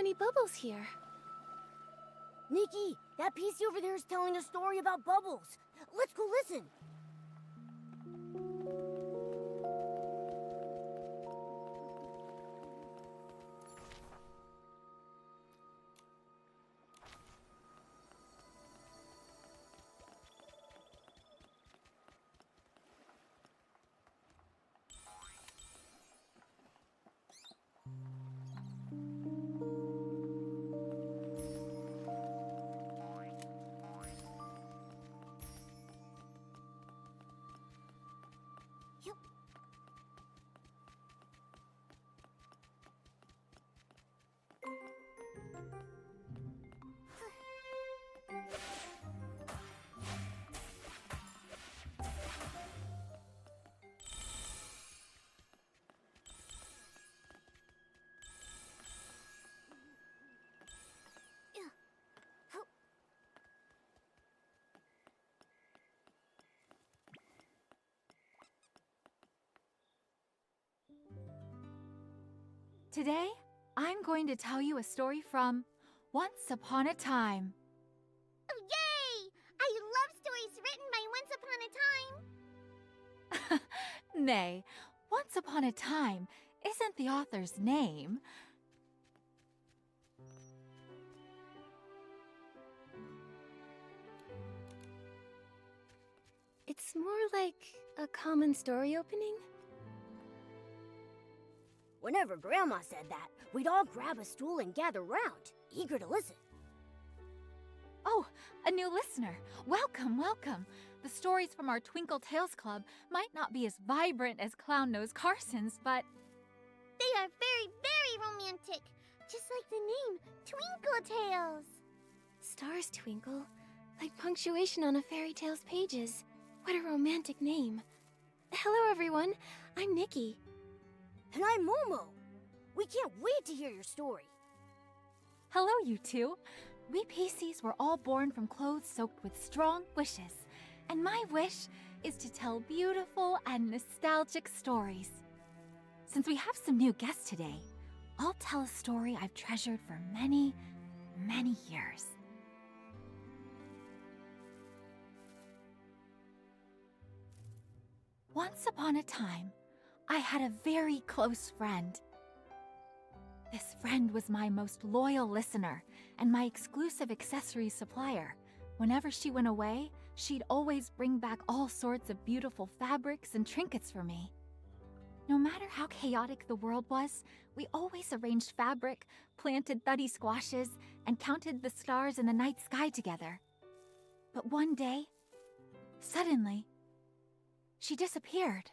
many bubbles here. Nikki, that PC over there is telling a story about bubbles. Let's go listen. Today, I'm going to tell you a story from Once Upon a Time. Oh, yay! I love stories written by Once Upon a Time. Nay, Once Upon a Time isn't the author's name. It's more like a common story opening. Whenever Grandma said that, we'd all grab a stool and gather round, eager to listen. Oh, a new listener. Welcome, welcome. The stories from our Twinkle Tales Club might not be as vibrant as Clown Nose Carson's, but They are very, very romantic. Just like the name, Twinkle Tales. Stars twinkle, like punctuation on a fairy tale's pages. What a romantic name. Hello, everyone. I'm Nikki. And I'm Momo. We can't wait to hear your story. hello, you two. We PCs were all born from clothes soaked with strong wishes, and my wish is to tell beautiful and nostalgic stories. Since we have some new guests today, I'll tell a story I've treasured for many, many years. Once upon a time, I had a very close friend. This friend was my most loyal listener and my exclusive accessories supplier. Whenever she went away, she'd always bring back all sorts of beautiful fabrics and trinkets for me. No matter how chaotic the world was, we always arranged fabric, planted thuddy squashes, and counted the stars in the night sky together. But one day, suddenly, she disappeared.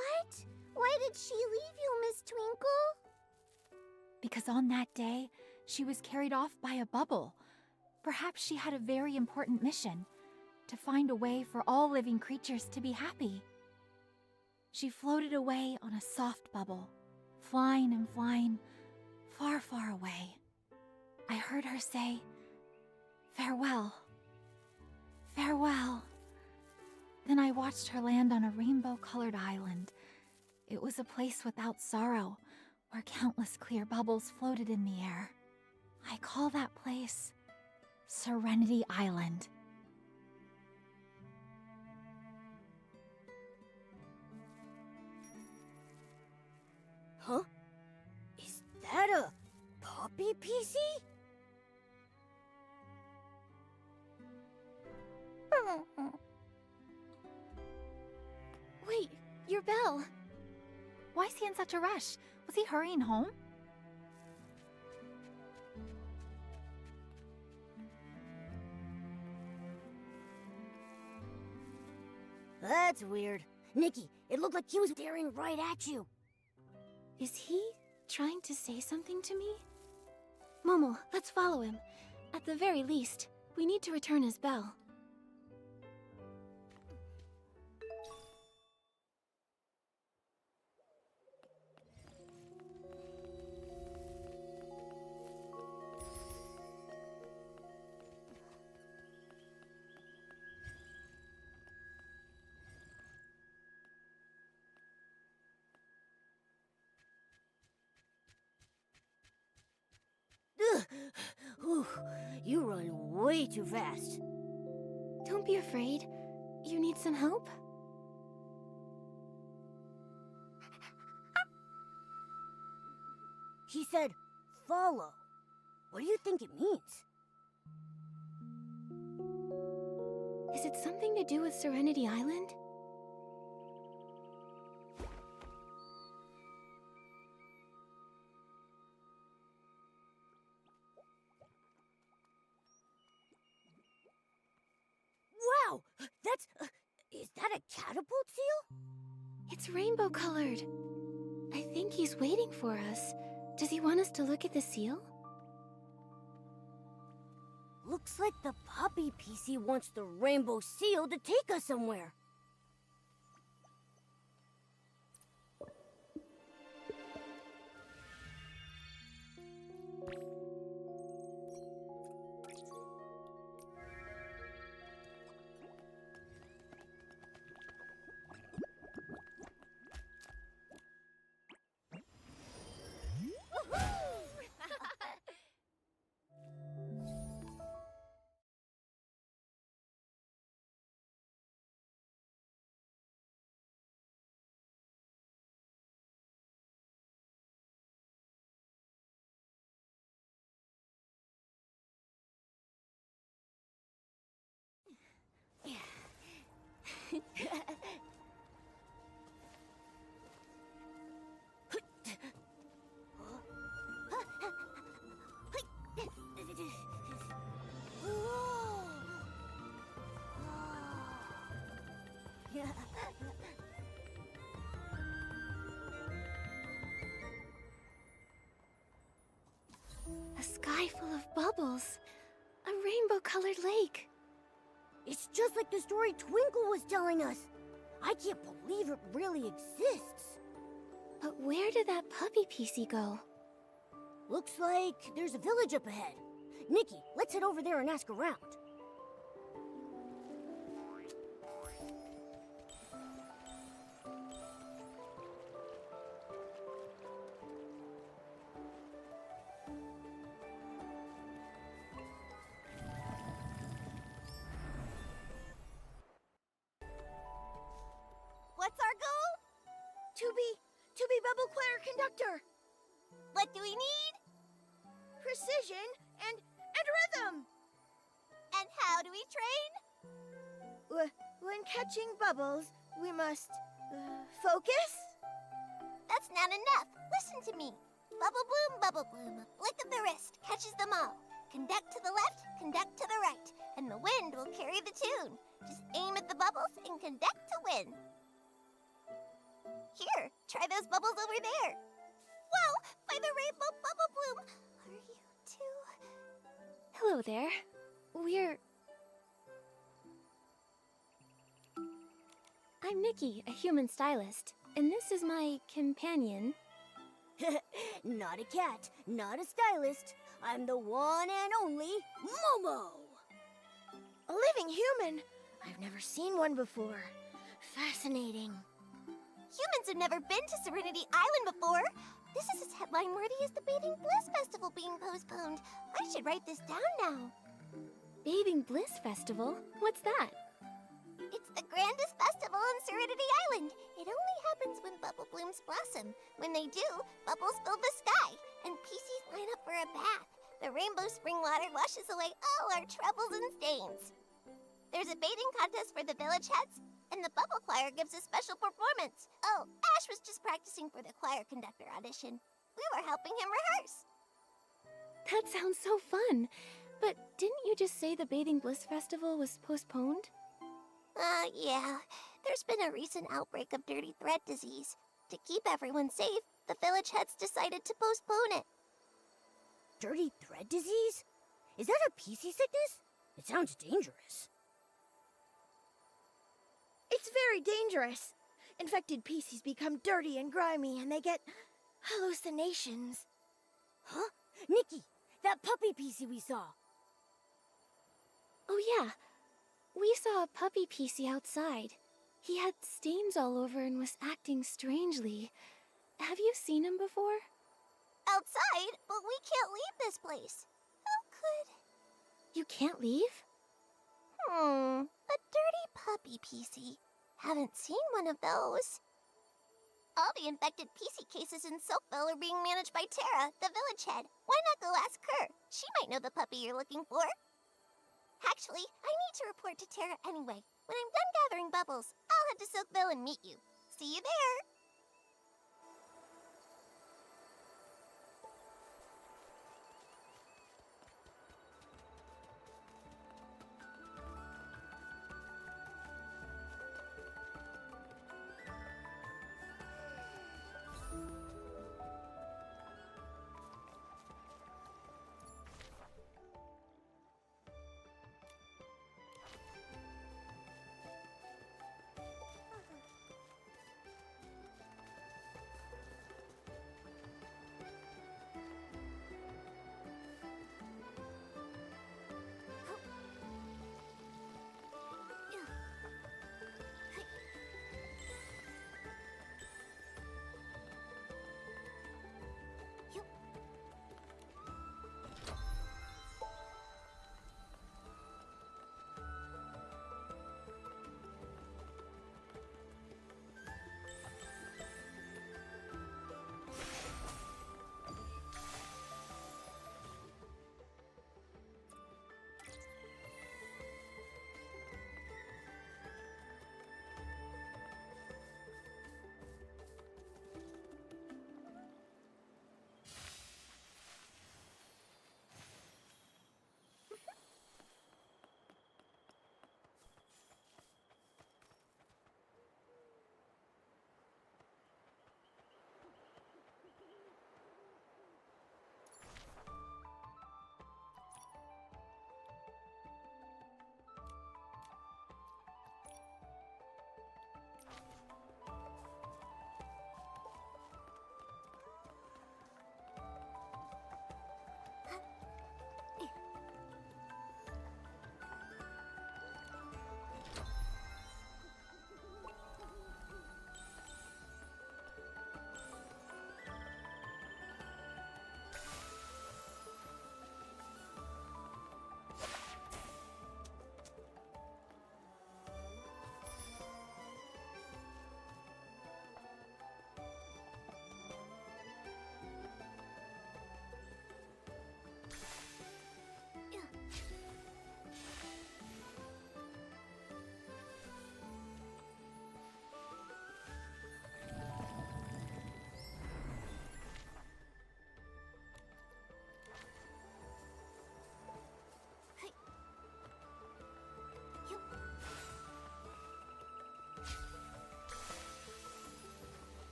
What? Why did she leave you, Miss Twinkle? Because on that day, she was carried off by a bubble. Perhaps she had a very important mission, to find a way for all living creatures to be happy. She floated away on a soft bubble, flying and flying, far, far away. I heard her say, "Farewell, farewell." Then I watched her land on a rainbow-colored island. It was a place without sorrow, where countless clear bubbles floated in the air. I call that place Serenity Island. Huh? Is that a puppy PC? Wait, your bell. Why is he in such a rush? Was he hurrying home? That's weird. Nikki, it looked like he was staring right at you. Is he trying to say something to me? Momo, let's follow him. At the very least, we need to return his bell. way too fast. Don't be afraid. You need some help? He said, follow. What do you think it means? Is it something to do with Serenity Island? Wow! That's... is that a catapult seal? It's rainbow colored. I think he's waiting for us. Does he want us to look at the seal? Looks like the puppy PC wants the rainbow seal to take us somewhere. A sky full of bubbles. A rainbow-colored lake. It's just like the story Twinkle was telling us. I can't believe it really exists. But where did that puppy PC go? Looks like there's a village up ahead. Nikki, let's head over there and ask around. What's our goal? To be Bubble Choir conductor. What do we need? Precision and rhythm. And how do we train? When catching bubbles, we must focus. That's not enough. Listen to me. Bubble bloom. Flick of the wrist catches them all. Conduct to the left, conduct to the right, and the wind will carry the tune. Just aim at the bubbles and conduct to win. Here, try those bubbles over there. Whoa, by the rainbow bubble bloom. Are you too? Hello there. I'm Nikki, a human stylist, and this is my companion. Not a cat, not a stylist. I'm the one and only Momo. A living human. I've never seen one before. Fascinating. Humans have never been to Serenity Island before. This is as headline worthy as the Bathing Bliss Festival being postponed. I should write this down now. Bathing Bliss Festival? What's that? It's the grandest festival on Serenity Island. It only happens when bubble blooms blossom. When they do, bubbles fill the sky, and PCs line up for a bath. The rainbow spring water washes away all our troubles and stains. There's a bathing contest for the village heads, and the bubble choir gives a special performance. Oh, Ash was just practicing for the choir conductor audition. We were helping him rehearse. That sounds so fun. But didn't you just say the Bathing Bliss Festival was postponed? Yeah. There's been a recent outbreak of dirty thread disease. To keep everyone safe, the village heads decided to postpone it. Dirty thread disease? Is that a PC sickness? It sounds dangerous. It's very dangerous. Infected PCs become dirty and grimy, and they get hallucinations. Huh? Nikki, that puppy PC we saw. Oh yeah. We saw a puppy PC outside. He had stains all over and was acting strangely. Have you seen him before? Outside? But we can't leave this place. How could... You can't leave? A dirty puppy, PC. Haven't seen one of those. All the infected PC cases in Silkville are being managed by Tara, the village head. Why not go ask her? She might know the puppy you're looking for. Actually, I need to report to Tara anyway. When I'm done gathering bubbles, I'll head to Silkville and meet you. See you there!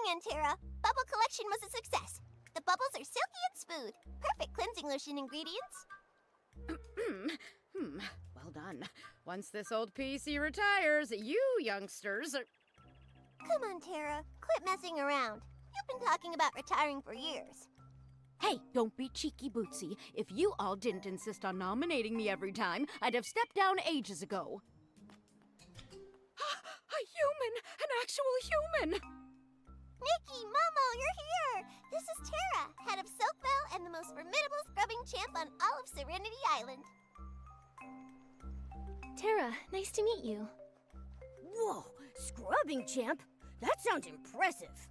hand, Tara. Bubble collection was a success. The bubbles are silky and smooth. Perfect cleansing lotion ingredients. Well done. Once this old PC retires, you youngsters are... Come on, Tara. Quit messing around. You've been talking about retiring for years. Hey, don't be cheeky, Bootsy. If you all didn't insist on nominating me every time, I'd have stepped down ages ago. A human! An actual human! Nikki, Momo, you're here! This is Tara, head of Silkville and the most formidable scrubbing champ on all of Serenity Island. Tara, nice to meet you. Whoa, scrubbing champ? That sounds impressive.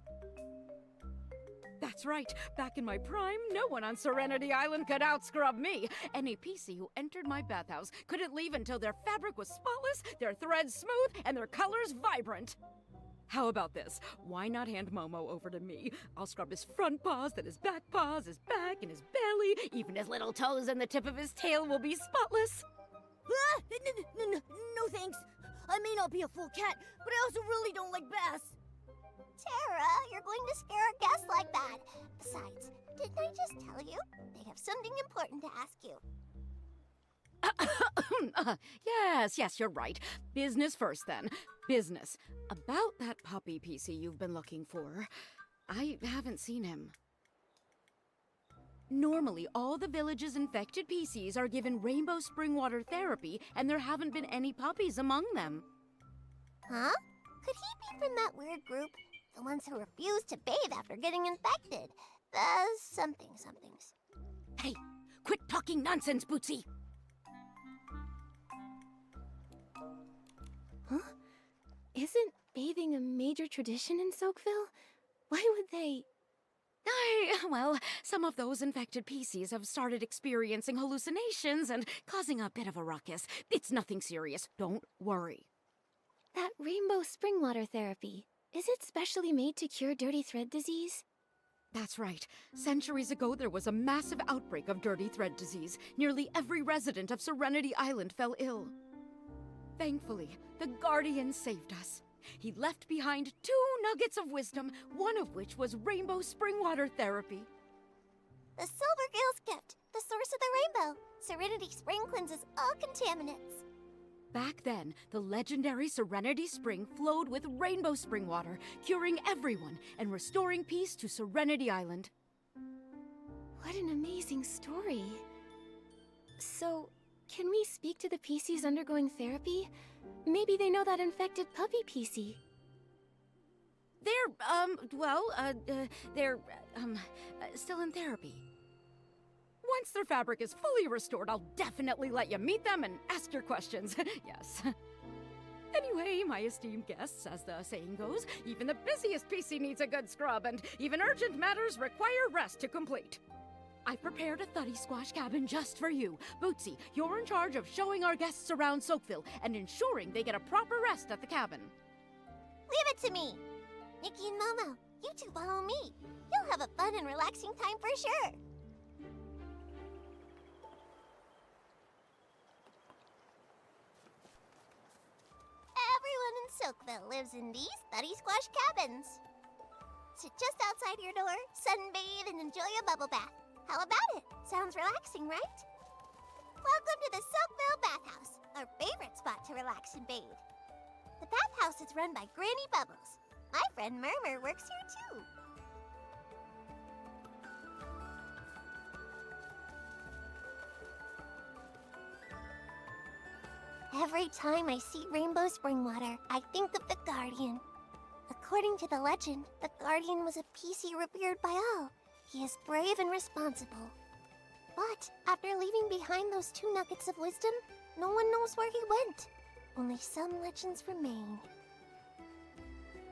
That's right. Back in my prime, no one on Serenity Island could outscrub me. Any PC who entered my bathhouse couldn't leave until their fabric was spotless, their threads smooth, and their colors vibrant. How about this? Why not hand Momo over to me? I'll scrub his front paws, then his back paws, his back, and his belly. Even his little toes and the tip of his tail will be spotless. Ah, no thanks. I may not be a full cat, but I also really don't like baths. Tara, you're going to scare our guests like that. Besides, didn't I just tell you? They have something important to ask you. Yes, you're right. Business first, then. Business. About that puppy PC you've been looking for. I haven't seen him. Normally, all the village's infected PCs are given rainbow spring water therapy, and there haven't been any puppies among them. Huh? Could he be from that weird group? The ones who refuse to bathe after getting infected. The somethings. Hey, quit talking nonsense, Bootsy! Huh? Isn't bathing a major tradition in Soakville? Why would they... Well, some of those infected PCs have started experiencing hallucinations and causing a bit of a ruckus. It's nothing serious. Don't worry. That rainbow spring water therapy, is it specially made to cure dirty thread disease? That's right. Centuries ago, there was a massive outbreak of dirty thread disease. Nearly every resident of Serenity Island fell ill. Thankfully, the Guardian saved us. He left behind 2 nuggets of wisdom, one of which was rainbow spring water therapy. The Silver Gale's gift, the source of the rainbow. Serenity Spring cleanses all contaminants. Back then, the legendary Serenity Spring flowed with rainbow spring water, curing everyone and restoring peace to Serenity Island. What an amazing story. So, can we speak to the PCs undergoing therapy? Maybe they know that infected puppy PC. They're still in therapy. Once their fabric is fully restored, I'll definitely let you meet them and ask your questions. Yes. Anyway, my esteemed guests, as the saying goes, even the busiest PC needs a good scrub, and even urgent matters require rest to complete. I've prepared a Thuddy Squash cabin just for you. Bootsy, you're in charge of showing our guests around Soakville and ensuring they get a proper rest at the cabin. Leave it to me. Nikki and Momo, you two follow me. You'll have a fun and relaxing time for sure. Everyone in Silkville lives in these Thuddy Squash cabins. Sit just outside your door, sunbathe, and enjoy a bubble bath. How about it? Sounds relaxing, right? Welcome to the Silkville Bathhouse, our favorite spot to relax and bathe. The bathhouse is run by Granny Bubbles. My friend Murmur works here too. Every time I see rainbow spring water, I think of the Guardian. According to the legend, the Guardian was a PC revered by all. He is brave and responsible. But after leaving behind those 2 nuggets of wisdom, no one knows where he went. Only some legends remain.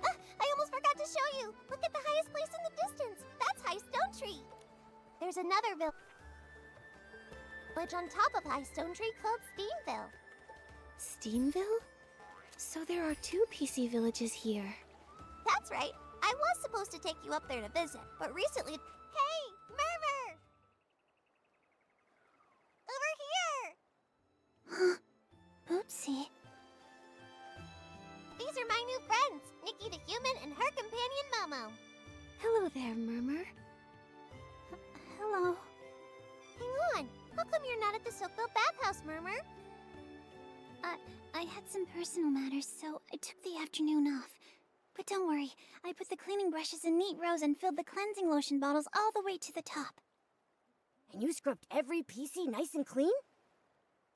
I almost forgot to show you! Look at the highest place in the distance! That's High Stone Tree! There's another village on top of High Stone Tree called Steamville. Steamville? So there are 2 PC villages here. That's right. I was supposed to take you up there to visit, but recently... Hey! Murmur! Over here! Oopsie. These are my new friends, Nikki the human and her companion Momo. there, Murmur. Hello. Hang on. How come you're not at the Soakville bathhouse, Murmur? I had some personal matters, so I took the afternoon off. But don't worry, I put the cleaning brushes in neat rows and filled the cleansing lotion bottles all the way to the top. And you scrubbed every PC nice and clean?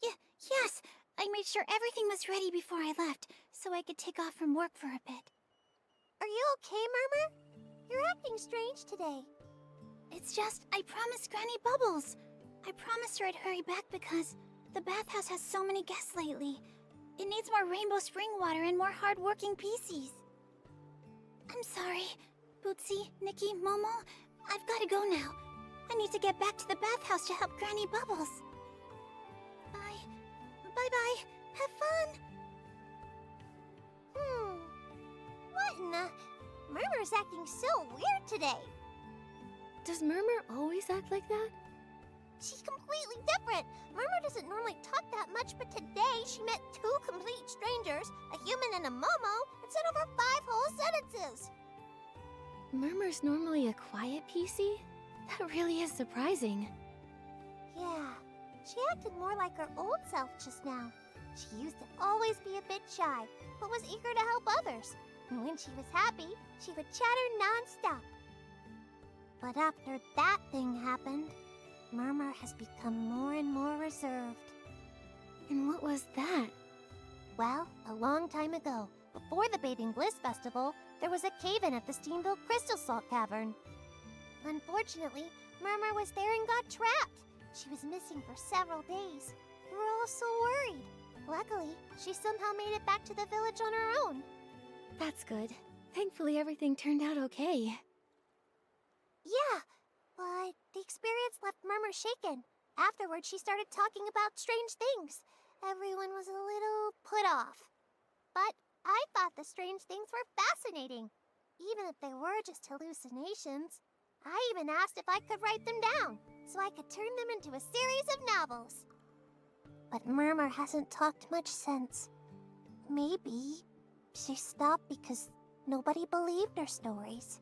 Yes, I made sure everything was ready before I left, so I could take off from work for a bit. Are you okay, Murmur? You're acting strange today. It's just, I promised Granny Bubbles. I promised her I'd hurry back because the bathhouse has so many guests lately. It needs more rainbow spring water and more hard-working PCs. I'm sorry, Bootsy, Nikki, Momo. I've got to go now. I need to get back to the bathhouse to help Granny Bubbles. Bye. Bye-bye. Have fun. What in the... Murmur's acting so weird today. Does Murmur always act like that? She's completely different. Murmur doesn't normally talk that much, but today she met two complete strangers, a human and a Momo, and said over 5 whole sentences. Murmur's normally a quiet PC? That really is surprising. Yeah, she acted more like her old self just now. She used to always be a bit shy, but was eager to help others. And when she was happy, she would chatter non-stop. But after that thing happened, Murmur has become more and more reserved. And what was that? Well, a long time ago, before the Bathing Bliss Festival, there was a cave-in at the Steamville Crystal Salt Cavern. Unfortunately, Murmur was there and got trapped. She was missing for several days. We were all so worried. Luckily, she somehow made it back to the village on her own. That's good. Thankfully, everything turned out okay. Yeah, but the experience left Murmur shaken. Afterwards, she started talking about strange things. Everyone was a little put off. But I thought the strange things were fascinating, even if they were just hallucinations. I even asked if I could write them down, so I could turn them into a series of novels. But Murmur hasn't talked much since. Maybe she stopped because nobody believed her stories.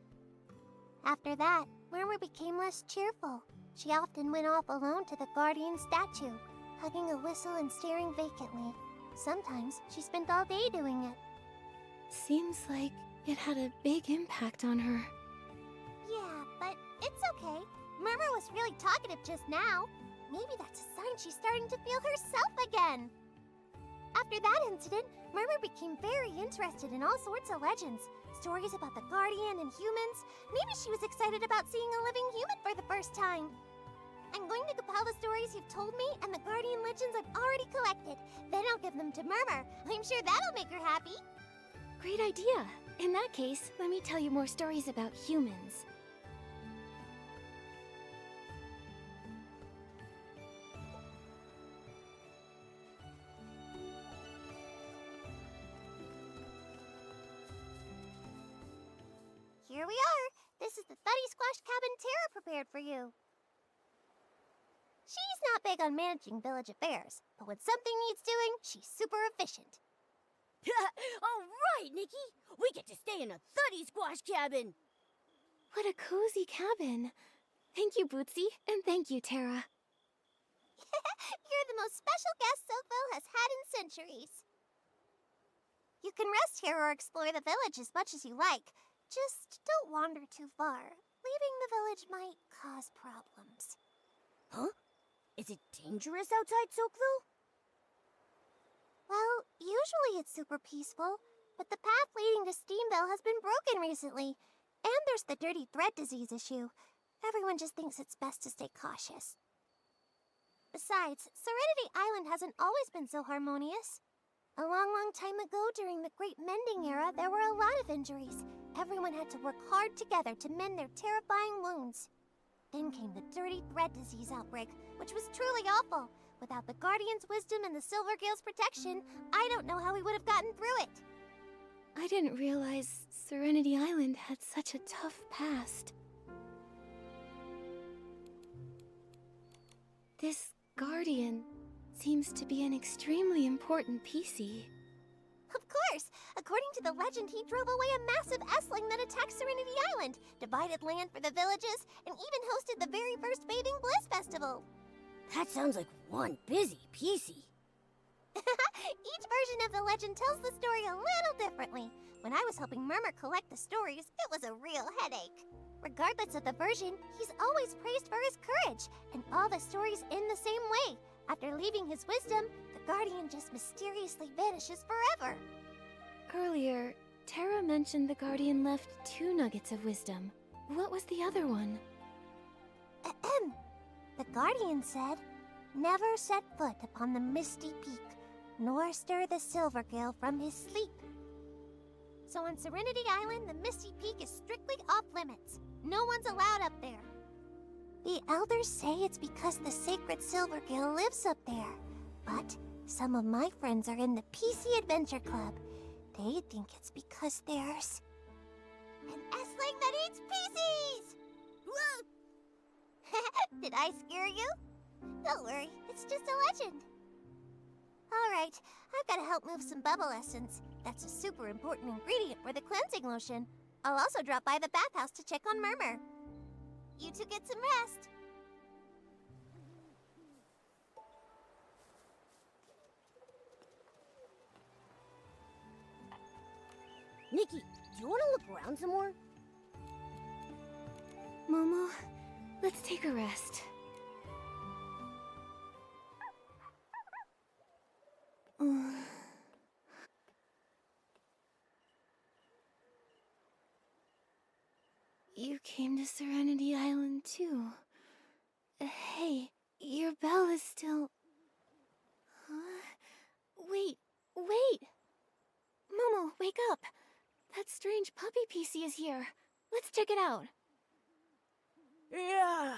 After that, Murmur became less cheerful. She often went off alone to the Guardian statue, hugging a whistle and staring vacantly. Sometimes she spent all day doing it. Seems like it had a big impact on her. Yeah, but it's okay. Murmur was really talkative just now. Maybe that's a sign she's starting to feel herself again. After that incident, Murmur became very interested in all sorts of legends. Stories about the Guardian and humans. Maybe she was excited about seeing a living human for the first time. I'm going to compile the stories you've told me and the Guardian legends I've already collected. Then I'll give them to Murmur. I'm sure that'll make her happy. Great idea. In that case, let me tell you more stories about humans. Here we are. This is the Thuddy Squash Cabin Terra prepared for you. She's not big on managing village affairs, but when something needs doing, she's super efficient. All right, Nikki. We get to stay in a Thuddy Squash cabin. What a cozy cabin. Thank you, Bootsy, and thank you, Terra. You're the most special guest Soakville has had in centuries. You can rest here or explore the village as much as you like. Just don't wander too far. Leaving the village might cause problems. Huh? Is it dangerous outside Soakville? Well, usually it's super peaceful, but the path leading to Steamville has been broken recently. And there's the dirty thread disease issue. Everyone just thinks it's best to stay cautious. Besides, Serenity Island hasn't always been so harmonious. A long time ago, during the Great Mending Era, there were a lot of injuries. Everyone had to work hard together to mend their terrifying wounds. Then came the dirty thread disease outbreak, which was truly awful. Without the Guardian's wisdom and the Silvergale's protection, I don't know how we would have gotten through it. I didn't realize Serenity Island had such a tough past. This Guardian seems to be an extremely important PC. Of course! A According to the legend, he drove away a massive S-Ling that attacked Serenity Island, divided land for the villages, and even hosted the very first Bathing Bliss Festival. That sounds like one busy PC. Each version of the legend tells the story a little differently. When I was helping Murmur collect the stories, it was a real headache. Regardless of the version, he's always praised for his courage, and all the stories end the same way. After leaving his wisdom, the Guardian just mysteriously vanishes forever. Earlier, Terra mentioned the Guardian left 2 nuggets of wisdom. What was the other one? Ahem. The Guardian said, "Never set foot upon the misty peak, nor stir the Silvergale from his sleep." So on Serenity Island, the Misty Peak is strictly off limits. No one's allowed up there. The elders say it's because the sacred Silvergale lives up there. But some of my friends are in the PC Adventure Club. They think it's because there's an S-Ling that eats PCs! Whoa! Did I scare you? Don't worry, it's just a legend. Alright, I've got to help move some bubble essence. That's a super important ingredient for the cleansing lotion. I'll also drop by the bathhouse to check on Murmur. You two get some rest. Nikki, do you want to look around some more? Momo, let's take a rest. You came to Serenity Island too. Hey, your bell is still... Wait! Momo, wake up! That strange puppy PC is here. Let's check it out. Yeah.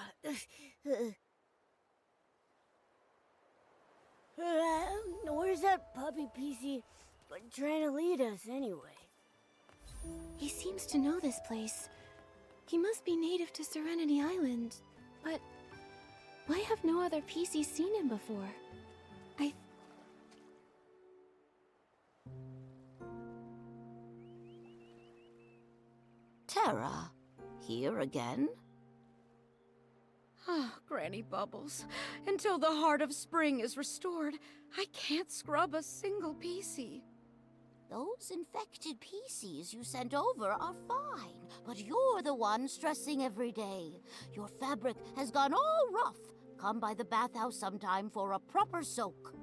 Where's that puppy PC trying to lead us anyway? He seems to know this place. He must be native to Serenity Island. But why have no other PCs seen him before? Terra, here again? Ah, Granny Bubbles. Until the heart of spring is restored, I can't scrub a single PC. Those infected PCs you sent over are fine, but you're the one stressing every day. Your fabric has gone all rough. Come by the bathhouse sometime for a proper soak.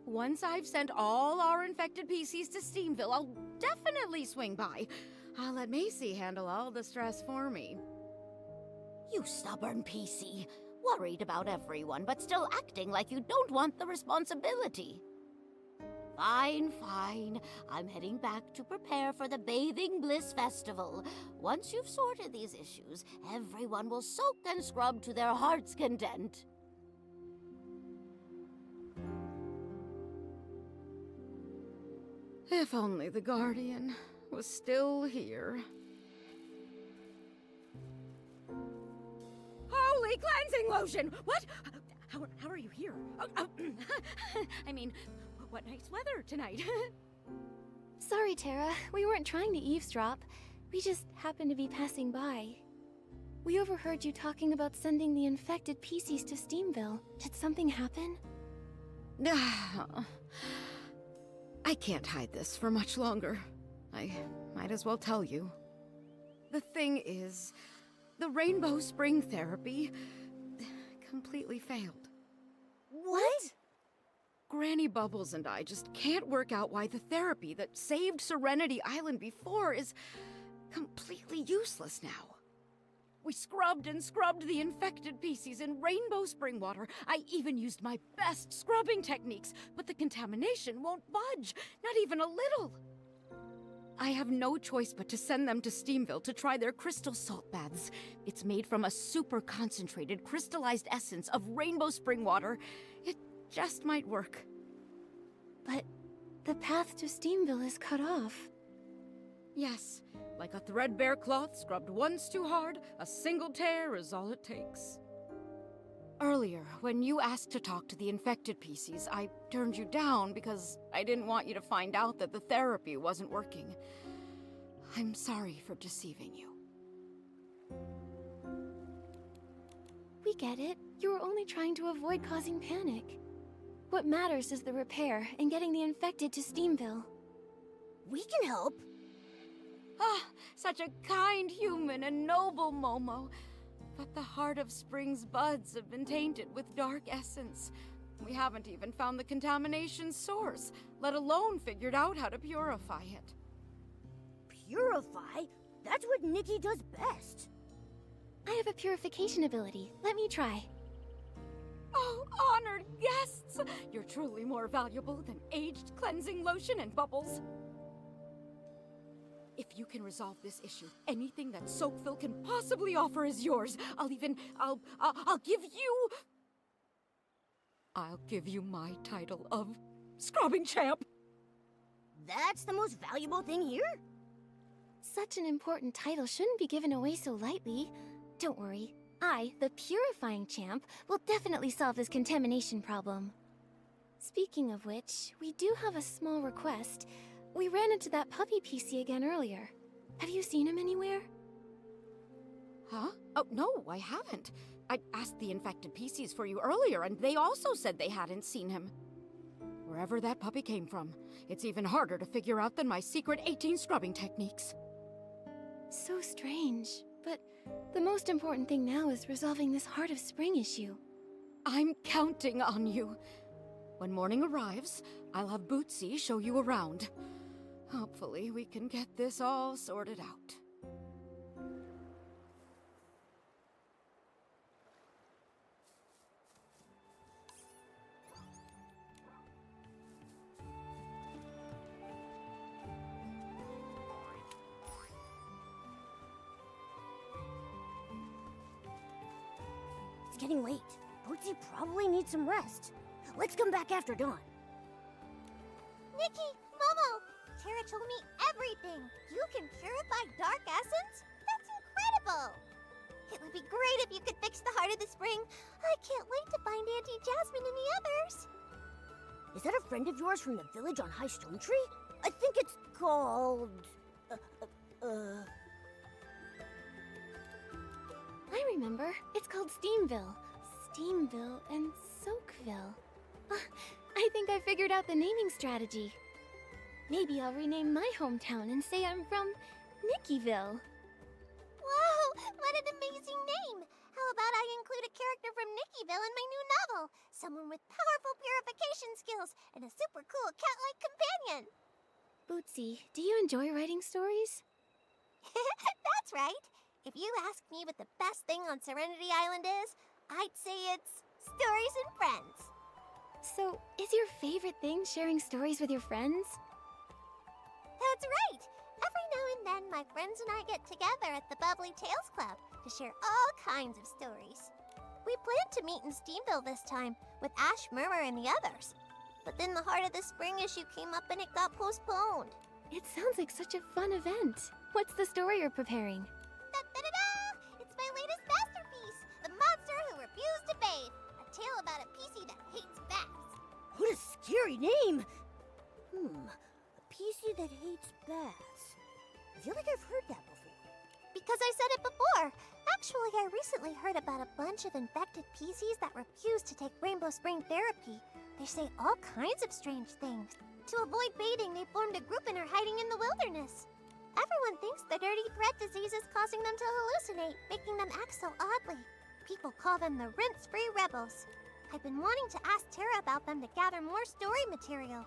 Once I've sent all our infected PCs to Steamville, I'll definitely swing by. I'll let Macy handle all the stress for me. You stubborn PC. Worried about everyone, but still acting like you don't want the responsibility. Fine. I'm heading back to prepare for the Bathing Bliss Festival. Once you've sorted these issues, everyone will soak and scrub to their heart's content. If only the Guardian was still here. Holy cleansing lotion! What? How are you here? I mean, what nice weather tonight. Sorry, Terra. We weren't trying to eavesdrop. We just happened to be passing by. We overheard you talking about sending the infected PCs to Steamville. Did something happen? I can't hide this for much longer. I might as well tell you. The thing is, the Rainbow Spring therapy completely failed. What? Granny Bubbles and I just can't work out why the therapy that saved Serenity Island before is completely useless now. We scrubbed and scrubbed the infected PCs in Rainbow Spring water. I even used my best scrubbing techniques, but the contamination won't budge, not even a little. I have no choice but to send them to Steamville to try their crystal salt baths. It's made from a super concentrated crystallized essence of Rainbow Spring water. It just might work. But the path to Steamville is cut off. Yes, like a threadbare cloth scrubbed once too hard, a single tear is all it takes. Earlier, when you asked to talk to the infected PCs, I turned you down because I didn't want you to find out that the therapy wasn't working. I'm sorry for deceiving you. We get it. You were only trying to avoid causing panic. What matters is the repair and getting the infected to Steamville. We can help. Ah, such a kind human and noble Momo. But the Heart of Spring's buds have been tainted with dark essence. We haven't even found the contamination source, let alone figured out how to purify it. Purify? That's what Nikki does best. I have a purification ability. Let me try. Oh, honored guests! You're truly more valuable than aged cleansing lotion and bubbles. If you can resolve this issue, anything that Soakville can possibly offer is yours. I'll give you my title of Scrubbing Champ. That's the most valuable thing here? Such an important title shouldn't be given away so lightly. Don't worry. I, the Purifying Champ, will definitely solve this contamination problem. Speaking of which, we do have a small request. We ran into that puppy PC again earlier. Have you seen him anywhere? Huh? Oh, no, I haven't. I asked the infected PCs for you earlier, and they also said they hadn't seen him. Wherever that puppy came from, it's even harder to figure out than my secret 18 scrubbing techniques. So strange, but the most important thing now is resolving this Heart of Spring issue. I'm counting on you. When morning arrives, I'll have Bootsy show you around. Hopefully, we can get this all sorted out. It's getting late. Bootsy probably needs some rest. Let's come back after dawn. Nikki, Momo, Tara told me everything. You can purify dark essence? That's incredible! It would be great if you could fix the Heart of the Spring. I can't wait to find Auntie Jasmine and the others. Is that a friend of yours from the village on High Stone Tree? I think it's called... I remember. It's called Steamville. Steamville and Soakville. I think I figured out the naming strategy. Maybe I'll rename my hometown and say I'm from Nickyville. Wow, what an amazing name! How about I include a character from Nickyville in my new novel? Someone with powerful purification skills and a super cool cat-like companion. Bootsy, do you enjoy writing stories? That's right. If you ask me what the best thing on Serenity Island is, I'd say it's stories and friends. So, is your favorite thing sharing stories with your friends? That's right! Every now and then, my friends and I get together at the Bubbly Tales Club to share all kinds of stories. We planned to meet in Steamville this time, with Ash, Murmur, and the others. But then the Heart of the Spring issue came up and it got postponed. It sounds like such a fun event. What's the story you're preparing? Da-da-da-da! It's my latest masterpiece, The Monster Who Refused to Bathe. A tale about a PC that hates baths. What a scary name! A PC that hates baths. I feel like I've heard that before. Because I said it before. Actually, I recently heard about a bunch of infected PCs that refuse to take Rainbow Spring therapy. They say all kinds of strange things. To avoid bathing, they formed a group and are hiding in the wilderness. Everyone thinks the dirty thread disease is causing them to hallucinate, making them act so oddly. People call them the rinse-free rebels. I've been wanting to ask Tara about them to gather more story material.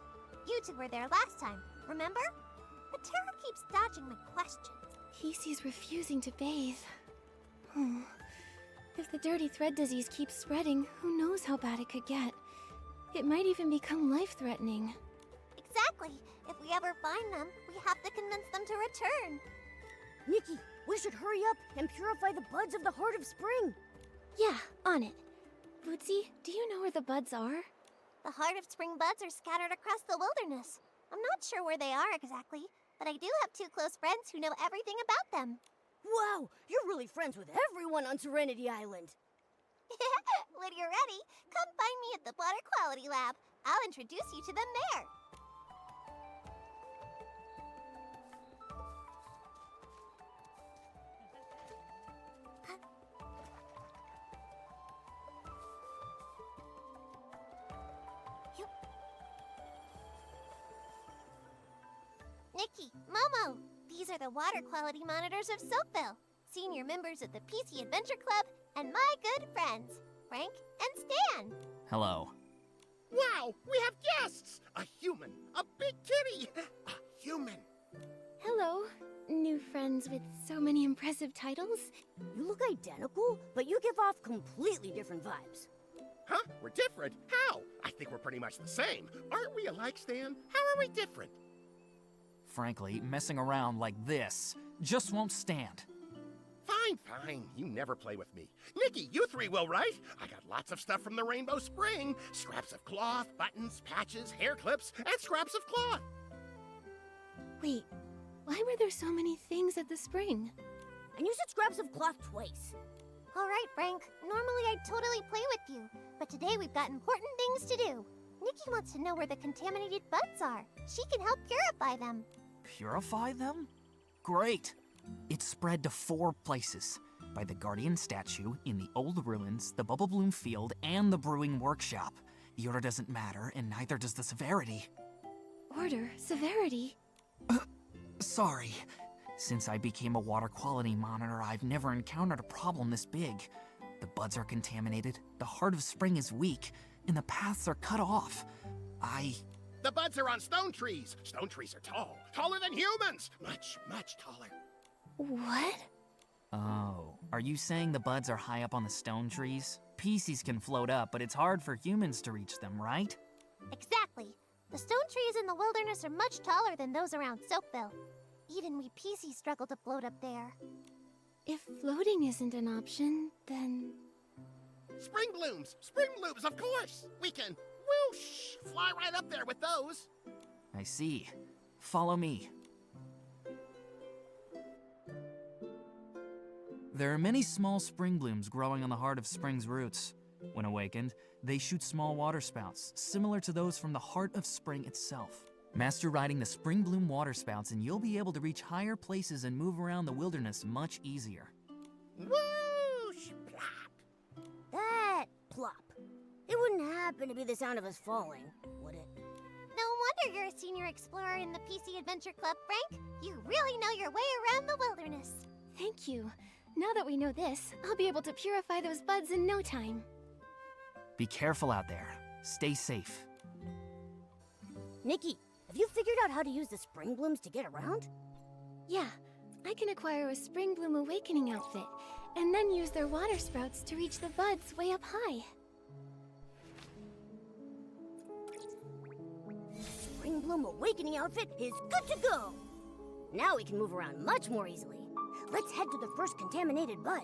You two were there last time, remember? But Tara keeps dodging my questions. PC's refusing to bathe. If the dirty thread disease keeps spreading, who knows how bad it could get. It might even become life-threatening. Exactly. If we ever find them, we have to convince them to return. Nikki, we should hurry up and purify the buds of the Heart of Spring. Yeah, on it. Bootsy, do you know where the buds are? The Heart of Spring buds are scattered across the wilderness. I'm not sure where they are exactly, but I do have two close friends who know everything about them. Wow, you're really friends with everyone on Serenity Island. When you're ready, come find me at the Water Quality Lab. I'll introduce you to them there. Nikki, Momo, these are the water quality monitors of Soapville, senior members of the PC Adventure Club, and my good friends, Frank and Stan. Hello. Wow, we have guests! A human, a big kitty, a human. Hello, new friends with so many impressive titles. You look identical, but you give off completely different vibes. Huh? We're different? How? I think we're pretty much the same. Aren't we alike, Stan? How are we different? Frankly, messing around like this just won't stand. Fine, fine. You never play with me. Nikki, you three will, right? I got lots of stuff from the Rainbow Spring. Scraps of cloth, buttons, patches, hair clips, and scraps of cloth. Wait, why were there so many things at the spring? And you said scraps of cloth twice. All right, Frank. Normally I'd totally play with you, but today we've got important things to do. Nikki wants to know where the contaminated buds are. She can help purify them. Purify them? Great! It's spread to 4 places. By the Guardian statue, in the old ruins, the Bubble Bloom field, and the brewing workshop. The order doesn't matter, and neither does the severity. Order? Severity? Sorry. Since I became a water quality monitor, I've never encountered a problem this big. The buds are contaminated, the heart of spring is weak, and the paths are cut off. The buds are on stone trees. Stone trees are tall. Taller than humans. Much, much taller. What? Oh, are you saying the buds are high up on the stone trees? PCs can float up, but it's hard for humans to reach them, right? Exactly. The stone trees in the wilderness are much taller than those around Soapville. Even we PCs struggle to float up there. If floating isn't an option, then... Spring blooms, of course. We can, whoosh, fly right up there with those. I see. Follow me. There are many small spring blooms growing on the heart of spring's roots. When awakened, they shoot small water spouts, similar to those from the heart of spring itself. Master riding the spring bloom water spouts and you'll be able to reach higher places and move around the wilderness much easier. Whoosh, plop. That plop. It wouldn't happen to be the sound of us falling, would it? No wonder you're a senior explorer in the PC Adventure Club, Frank. You really know your way around the wilderness. Thank you. Now that we know this, I'll be able to purify those buds in no time. Be careful out there. Stay safe. Nikki, have you figured out how to use the spring blooms to get around? Yeah, I can acquire a Spring Bloom Awakening outfit, and then use their water sprouts to reach the buds way up high. Spring Bloom Awakening outfit is good to go! Now we can move around much more easily. Let's head to the first contaminated bud.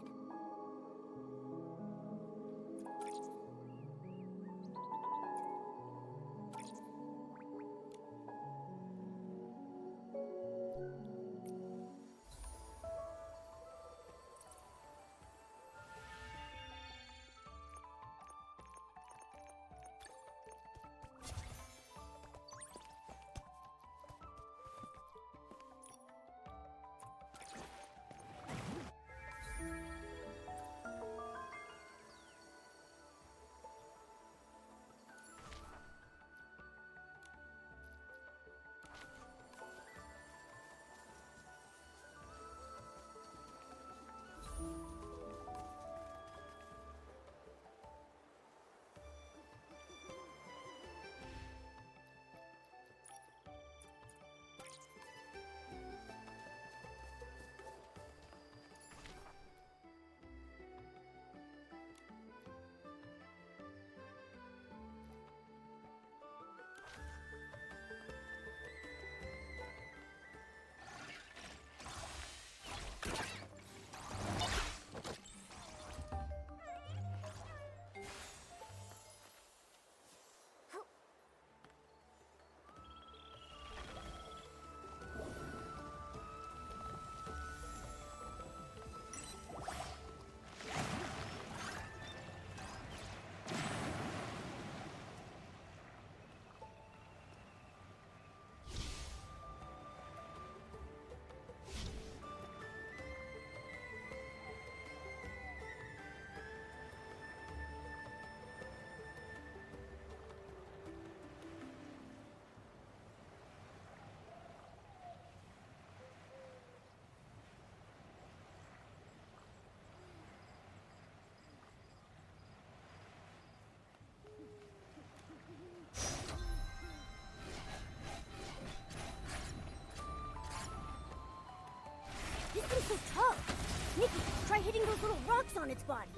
so tough. Nikki, try hitting those little rocks on its body.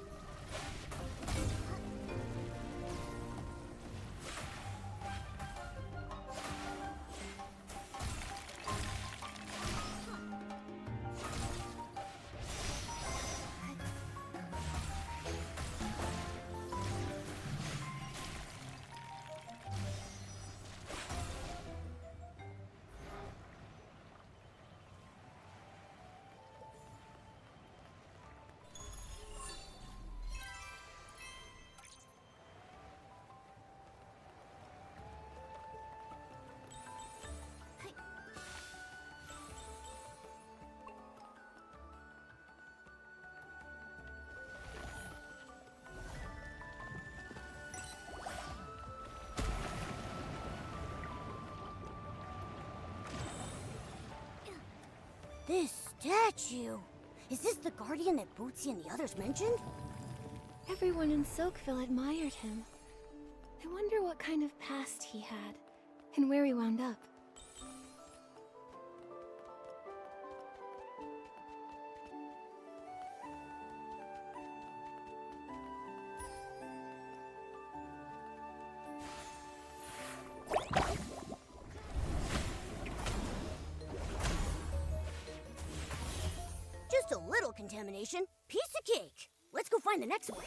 This statue! Is this the guardian that Bootsy and the others mentioned? Everyone in Silkville admired him. I wonder what kind of past he had, and where he wound up. Just a little contamination. Piece of cake. Let's go find the next one.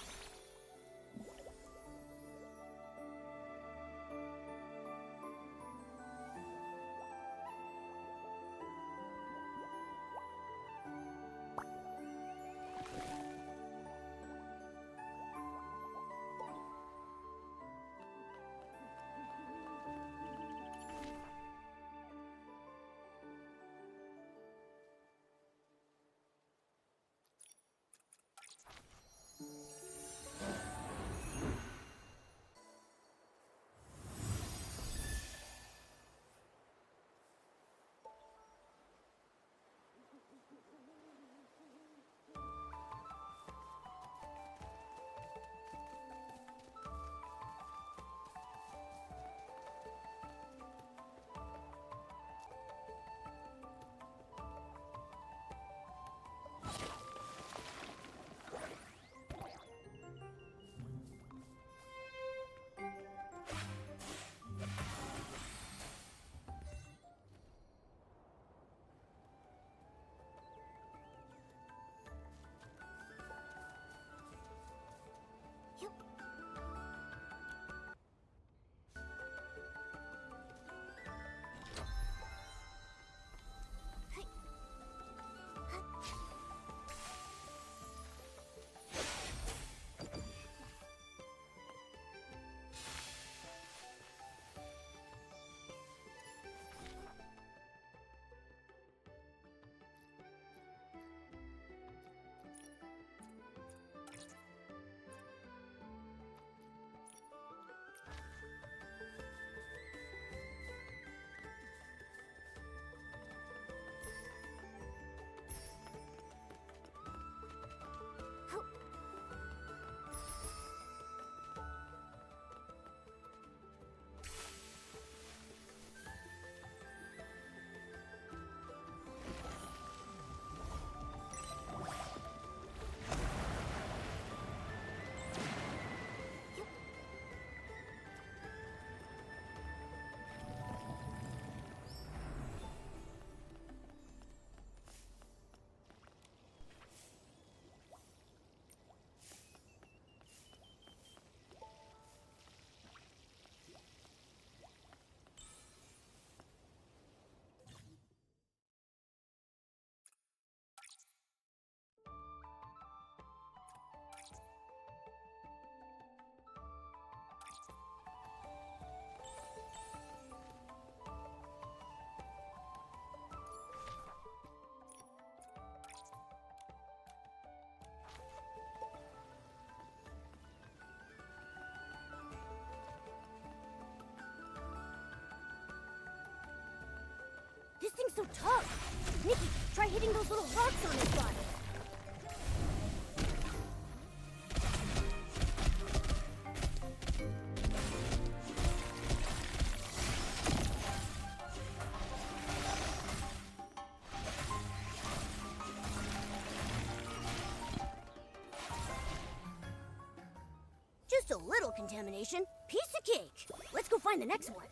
This thing's so tough. Nikki, try hitting those little rocks on its body. contamination. Piece of cake. Let's go find the next one.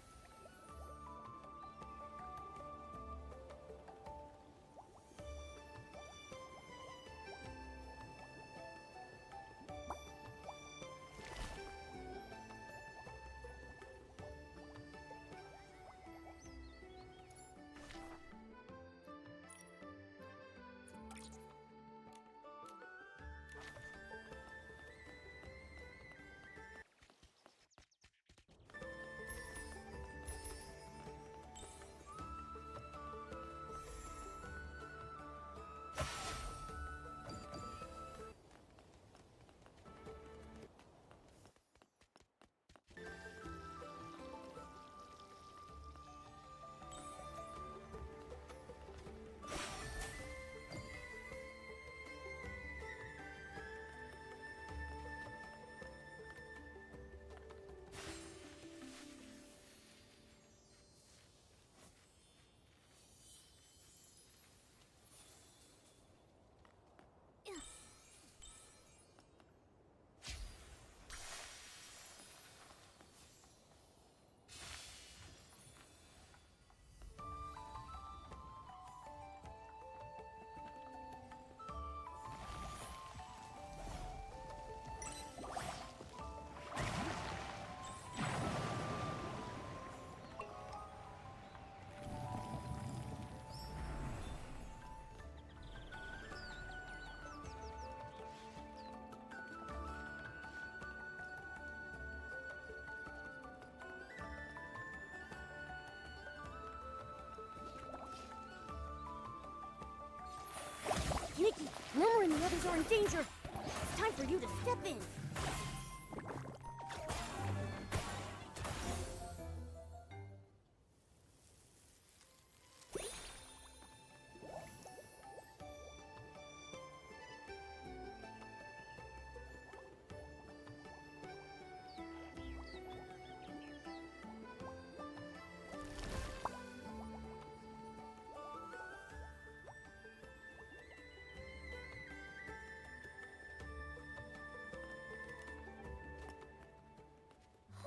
Nikki, Murmur and the others are in danger. It's time for you to step in.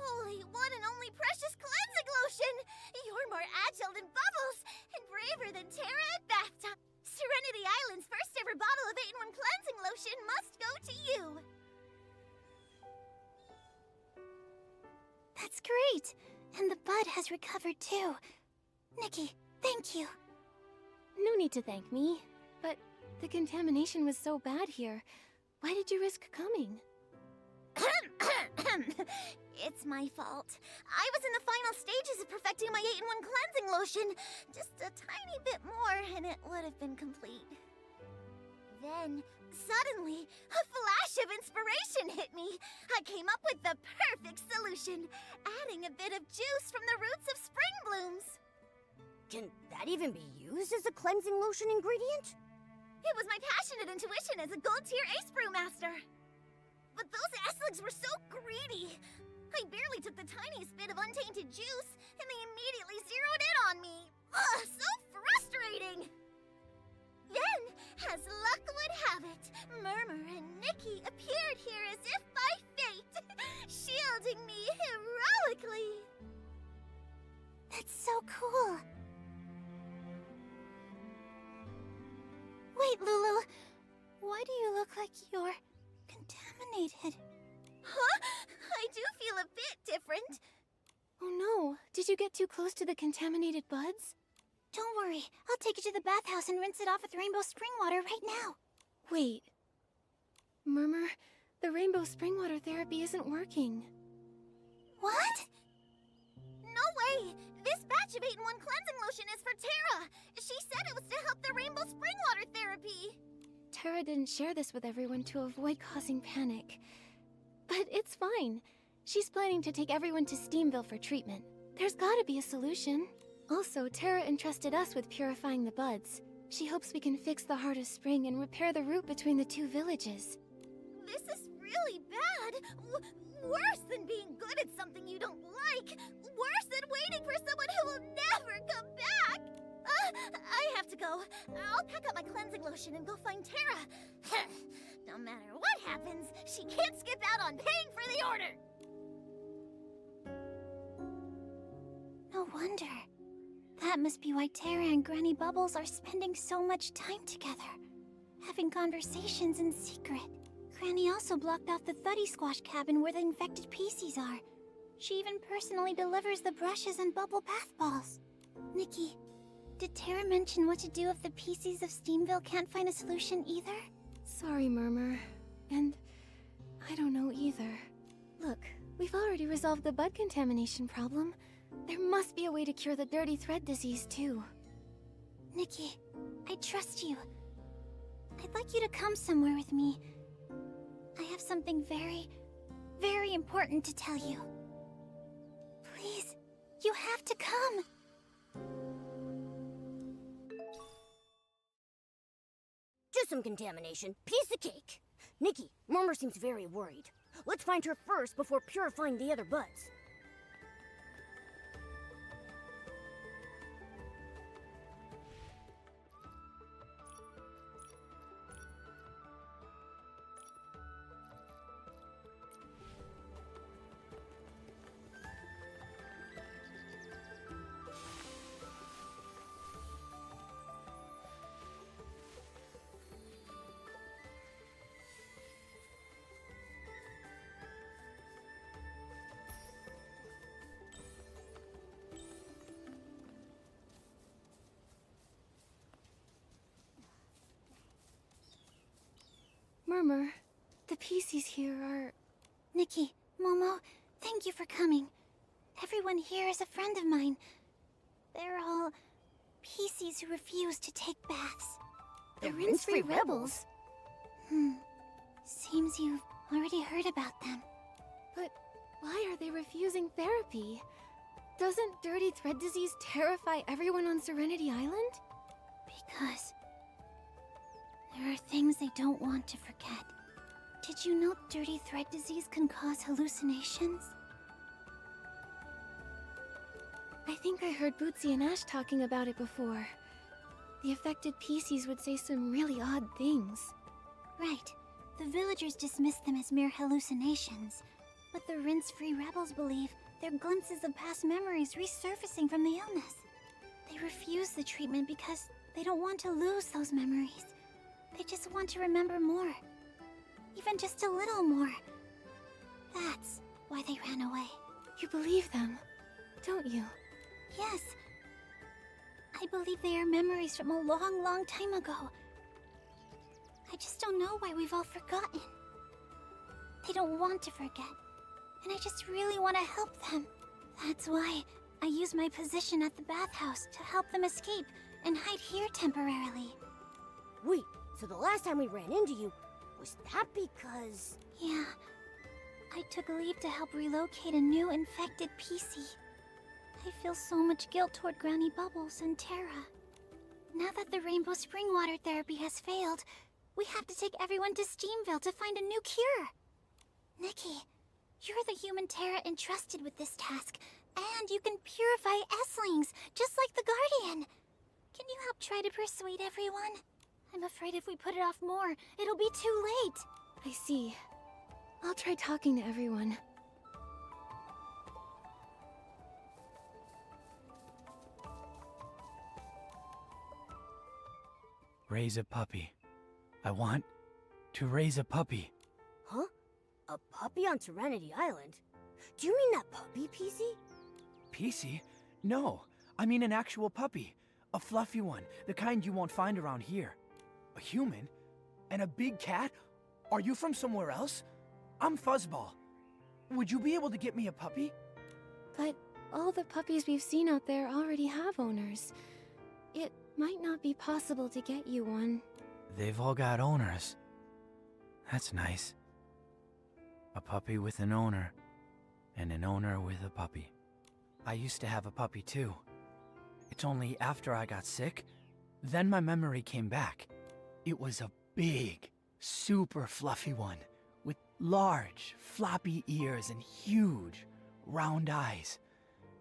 Holy one and only precious cleansing lotion! You're more agile than Bubbles and braver than Terra at bath time. Serenity Island's first ever bottle of 8-in-1 cleansing lotion must go to you. That's great. And the bud has recovered too. Nikki, thank you. No need to thank me. But the contamination was so bad here. Why did you risk coming? It's my fault. I was in the final stages of perfecting my 8-in-1 cleansing lotion. Just a tiny bit more and it would have been complete. Then, suddenly, a flash of inspiration hit me. I came up with the perfect solution, adding a bit of juice from the roots of spring blooms. Can that even be used as a cleansing lotion ingredient? It was my passionate intuition as a gold-tier ace brewmaster. But those Esligs were so greedy. I barely took the tiniest bit of untainted juice, and they immediately zeroed in on me. Ugh, so frustrating! Then, as luck would have it, Murmur and Nikki appeared here as if by fate, shielding me heroically. That's so cool. Wait, Lulu. Why do you look like you're contaminated? Huh? I do feel a bit different. Oh no, did you get too close to the contaminated buds? Don't worry, I'll take you to the bathhouse and rinse it off with rainbow spring water right now. Wait. Murmur, the rainbow spring water therapy isn't working. What? No way! This batch of 8-in-1 cleansing lotion is for Terra! She said it was to help the rainbow spring water therapy! Terra didn't share this with everyone to avoid causing panic. But it's fine. She's planning to take everyone to Steamville for treatment. There's gotta be a solution. Also, Terra entrusted us with purifying the buds. She hopes we can fix the Heart of Spring and repair the route between the two villages. This is really bad! Worse than being good at something you don't like! Worse than waiting for someone who will never come back! I have to go. I'll pack up my cleansing lotion and go find Terra. No matter what happens, she can't skip out on paying for the order! No wonder. That must be why Terra and Granny Bubbles are spending so much time together, having conversations in secret. Granny also blocked off the Thuddy Squash cabin where the infected PCs are. She even personally delivers the brushes and bubble bath balls. Nikki, did Terra mention what to do if the PCs of Steamville can't find a solution either? Sorry, Murmur. And I don't know either. Look, we've already resolved the bud contamination problem. There must be a way to cure the dirty thread disease, too. Nikki, I trust you. I'd like you to come somewhere with me. I have something very, very important to tell you. Please, you have to come. Just some contamination. Piece of cake. Nikki, Murmur seems very worried. Let's find her first before purifying the other buds. Murmur, the PCs here are... Nikki, Momo, thank you for coming. Everyone here is a friend of mine. They're all PCs who refuse to take baths. The rinse-free rebels? Seems you've already heard about them. But why are they refusing therapy? Doesn't dirty thread disease terrify everyone on Serenity Island? Because there are things they don't want to forget. Did you know dirty thread disease can cause hallucinations? I think I heard Bootsy and Ash talking about it before. The affected PCs would say some really odd things. Right. The villagers dismiss them as mere hallucinations. But the rinse-free rebels believe they're glimpses of past memories resurfacing from the illness. They refuse the treatment because they don't want to lose those memories. They just want to remember more. Even just a little more. That's why they ran away. You believe them, don't you? Yes. I believe they are memories from a long, long time ago. I just don't know why we've all forgotten. They don't want to forget. And I just really want to help them. That's why I use my position at the bathhouse to help them escape and hide here temporarily. Wait, so the last time we ran into you, was that because... Yeah. I took leave to help relocate a new infected PC. I feel so much guilt toward Granny Bubbles and Terra. Now that the Rainbow Spring Water therapy has failed, we have to take everyone to Steamville to find a new cure. Nikki, you're the human Terra entrusted with this task, and you can purify Esslings, just like the Guardian. Can you help try to persuade everyone? I'm afraid if we put it off more, it'll be too late. I see. I'll try talking to everyone. Raise a puppy. I want to raise a puppy. Huh? A puppy on Serenity Island? Do you mean that puppy, PC? PC? No, I mean an actual puppy. A fluffy one, the kind you won't find around here. A human? And a big cat? Are you from somewhere else? I'm Fuzzball. Would you be able to get me a puppy? But all the puppies we've seen out there already have owners. It might not be possible to get you one. They've all got owners. That's nice. A puppy with an owner, and an owner with a puppy. I used to have a puppy too. It's only after I got sick, then my memory came back. It was a big, super fluffy one, with large, floppy ears and huge, round eyes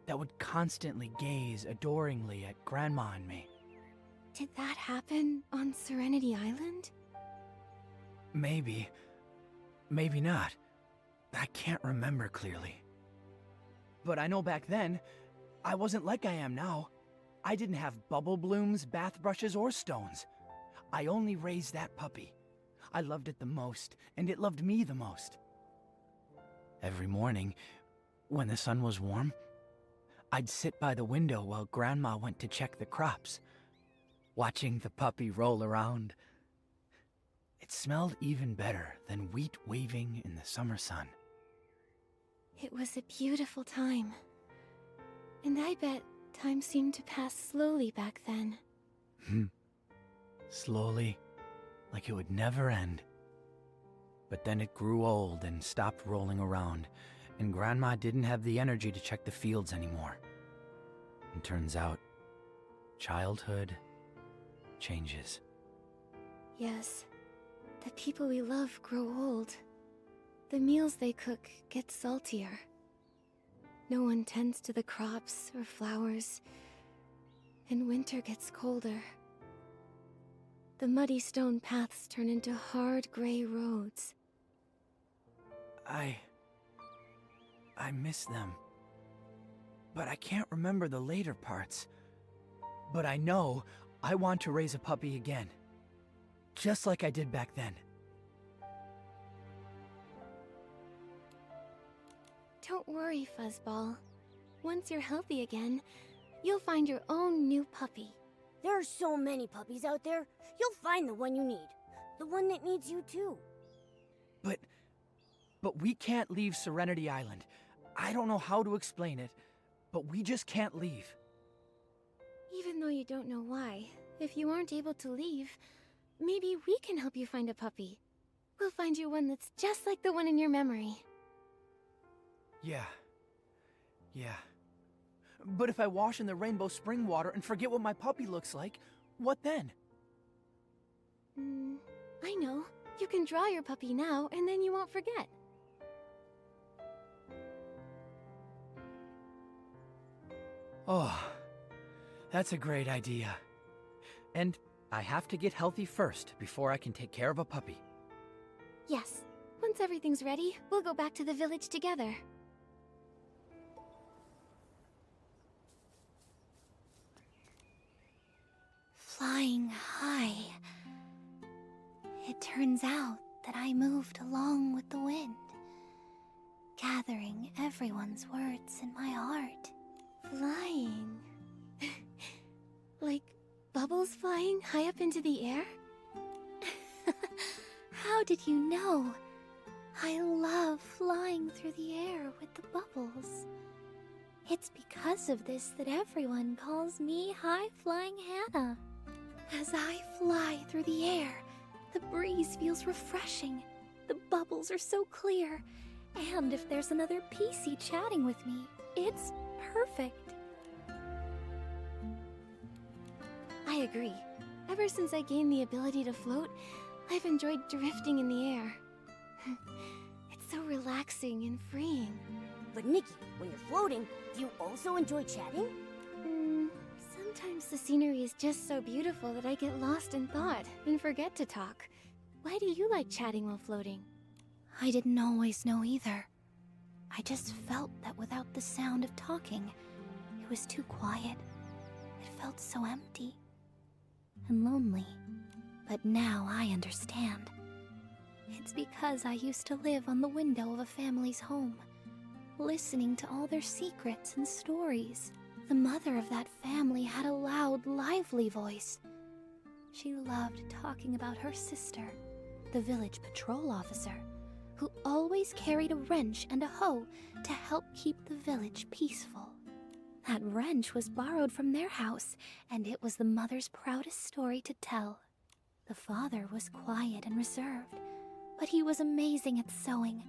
that would constantly gaze adoringly at Grandma and me. Did that happen on Serenity Island? Maybe. Maybe not. I can't remember clearly. But I know back then, I wasn't like I am now. I didn't have bubble blooms, bath brushes, or stones. I only raised that puppy. I loved it the most, and it loved me the most. Every morning, when the sun was warm, I'd sit by the window while Grandma went to check the crops, watching the puppy roll around. It smelled even better than wheat waving in the summer sun. It was a beautiful time. And I bet time seemed to pass slowly back then. Slowly, like it would never end. But then it grew old and stopped rolling around, and Grandma didn't have the energy to check the fields anymore. And turns out, childhood changes. Yes, the people we love grow old. The meals they cook get saltier. No one tends to the crops or flowers, and winter gets colder. The muddy stone paths turn into hard gray roads. I miss them. But I can't remember the later parts. But I know I want to raise a puppy again. Just like I did back then. Don't worry, Fuzzball. Once you're healthy again, you'll find your own new puppy. There are so many puppies out there. You'll find the one you need. The one that needs you too. But we can't leave Serenity Island. I don't know how to explain it, but we just can't leave. Even though you don't know why, if you aren't able to leave, maybe we can help you find a puppy. We'll find you one that's just like the one in your memory. Yeah. But if I wash in the rainbow spring water and forget what my puppy looks like, what then? I know. You can draw your puppy now, and then you won't forget. Oh, that's a great idea. And I have to get healthy first before I can take care of a puppy. Yes. Once everything's ready, we'll go back to the village together. Flying high. It turns out that I moved along with the wind, gathering everyone's words in my heart. Flying. Like bubbles flying high up into the air? How did you know? I love flying through the air with the bubbles. It's because of this that everyone calls me High Flying Hannah. As I fly through the air, the breeze feels refreshing, the bubbles are so clear, and if there's another PC chatting with me, it's perfect. I agree. Ever since I gained the ability to float, I've enjoyed drifting in the air. It's so relaxing and freeing. But Nikki, when you're floating, do you also enjoy chatting? Sometimes the scenery is just so beautiful that I get lost in thought and forget to talk. Why do you like chatting while floating? I didn't always know either. I just felt that without the sound of talking, it was too quiet. It felt so empty and lonely. But now I understand. It's because I used to live on the window of a family's home, listening to all their secrets and stories. The mother of that family had a loud, lively voice. She loved talking about her sister, the village patrol officer, who always carried a wrench and a hoe to help keep the village peaceful. That wrench was borrowed from their house, and it was the mother's proudest story to tell. The father was quiet and reserved, but he was amazing at sewing.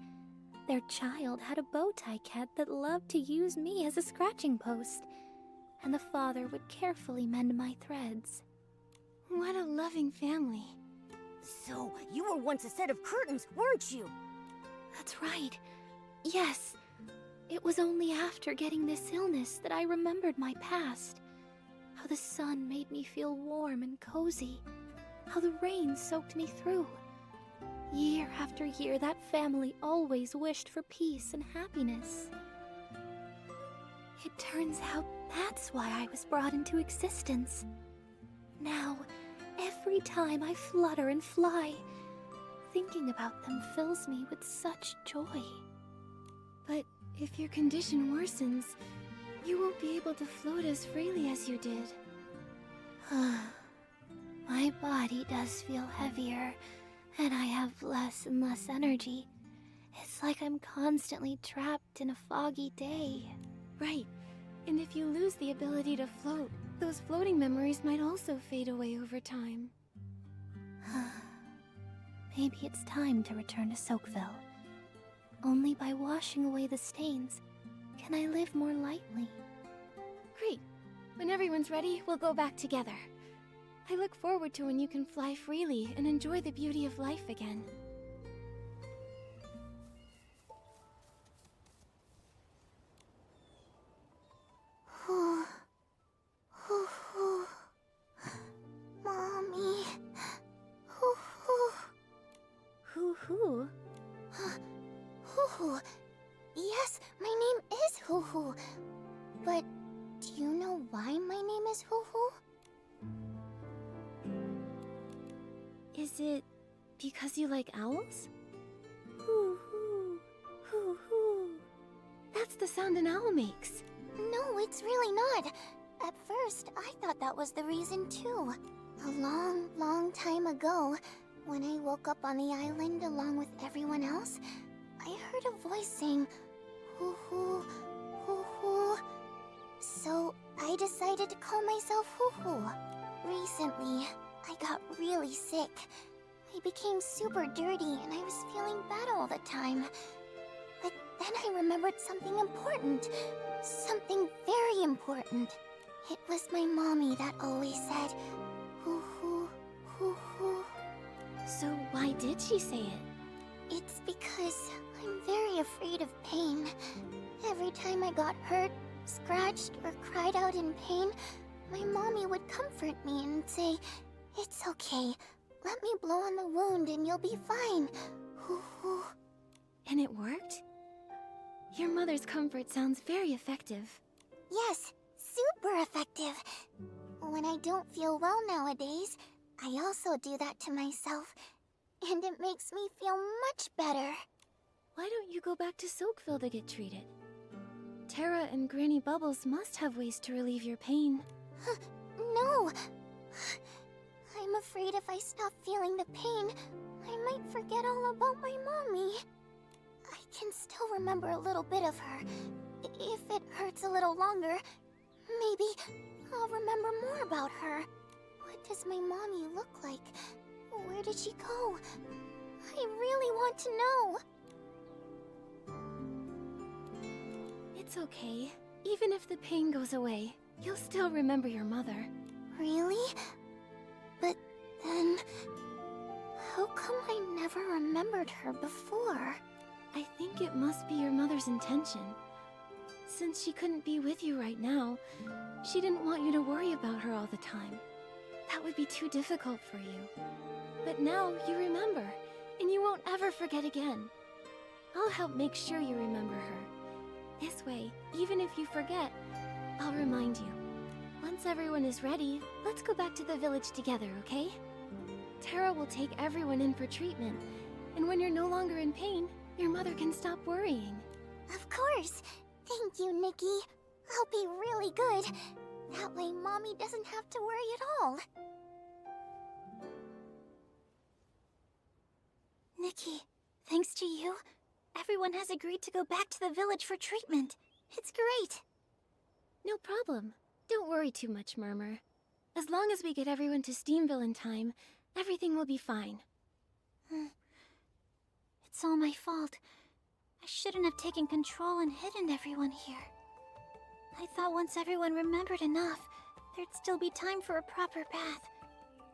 Their child had a bow tie cat that loved to use me as a scratching post, and the father would carefully mend my threads. What a loving family. So, you were once a set of curtains, weren't you? That's right. Yes. It was only after getting this illness that I remembered my past. How the sun made me feel warm and cozy. How the rain soaked me through. Year after year, that family always wished for peace and happiness. It turns out that's why I was brought into existence. Now, every time I flutter and fly, thinking about them fills me with such joy. But if your condition worsens, you won't be able to float as freely as you did. My body does feel heavier, and I have less and less energy. It's like I'm constantly trapped in a foggy day. Right. And if you lose the ability to float, those floating memories might also fade away over time. Maybe it's time to return to Soakville. Only by washing away the stains can I live more lightly. Great. When everyone's ready, we'll go back together. I look forward to when you can fly freely and enjoy the beauty of life again. Mommy. Hoo-hoo. Hoo-hoo. Yes, my name is Hoo-hoo. But do you know why my name is Hoo-hoo? Is it because you like owls? Hoo-hoo. Hoo-hoo. That's the sound an owl makes. No, it's really not. At first, I thought that was the reason too. A long, long time ago, when I woke up on the island along with everyone else, I heard a voice saying, hoo-hoo, hoo-hoo. So I decided to call myself Hoo-hoo. Recently, I got really sick. I became super dirty and I was feeling bad all the time. But then I remembered something important. Something very important. It was my mommy that always said, hoo-hoo, hoo-hoo. So why did she say it? It's because I'm very afraid of pain. Every time I got hurt, scratched, or cried out in pain, my mommy would comfort me and say, "It's okay. Let me blow on the wound and you'll be fine." Hoo-hoo. And it worked? Your mother's comfort sounds very effective. Yes, super effective. When I don't feel well nowadays, I also do that to myself, and it makes me feel much better. Why don't you go back to Soakville to get treated? Terra and Granny Bubbles must have ways to relieve your pain. No! I'm afraid if I stop feeling the pain, I might forget all about my mommy. I can still remember a little bit of her. If it hurts a little longer, maybe I'll remember more about her. What does my mommy look like? Where did she go? I really want to know. It's okay. Even if the pain goes away, you'll still remember your mother. Really? But then, how come I never remembered her before? I think it must be your mother's intention. Since she couldn't be with you right now, she didn't want you to worry about her all the time. That would be too difficult for you. But now you remember, and you won't ever forget again. I'll help make sure you remember her. This way, even if you forget, I'll remind you. Once everyone is ready, let's go back to the village together, okay? Terra will take everyone in for treatment, and when you're no longer in pain, your mother can stop worrying. Of course! Thank you, Nikki. I'll be really good. That way Mommy doesn't have to worry at all. Nikki, thanks to you, everyone has agreed to go back to the village for treatment. It's great. No problem. Don't worry too much, Murmur. As long as we get everyone to Steamville in time, everything will be fine. It's all my fault. I shouldn't have taken control and hidden everyone here. I thought once everyone remembered enough, there'd still be time for a proper bath.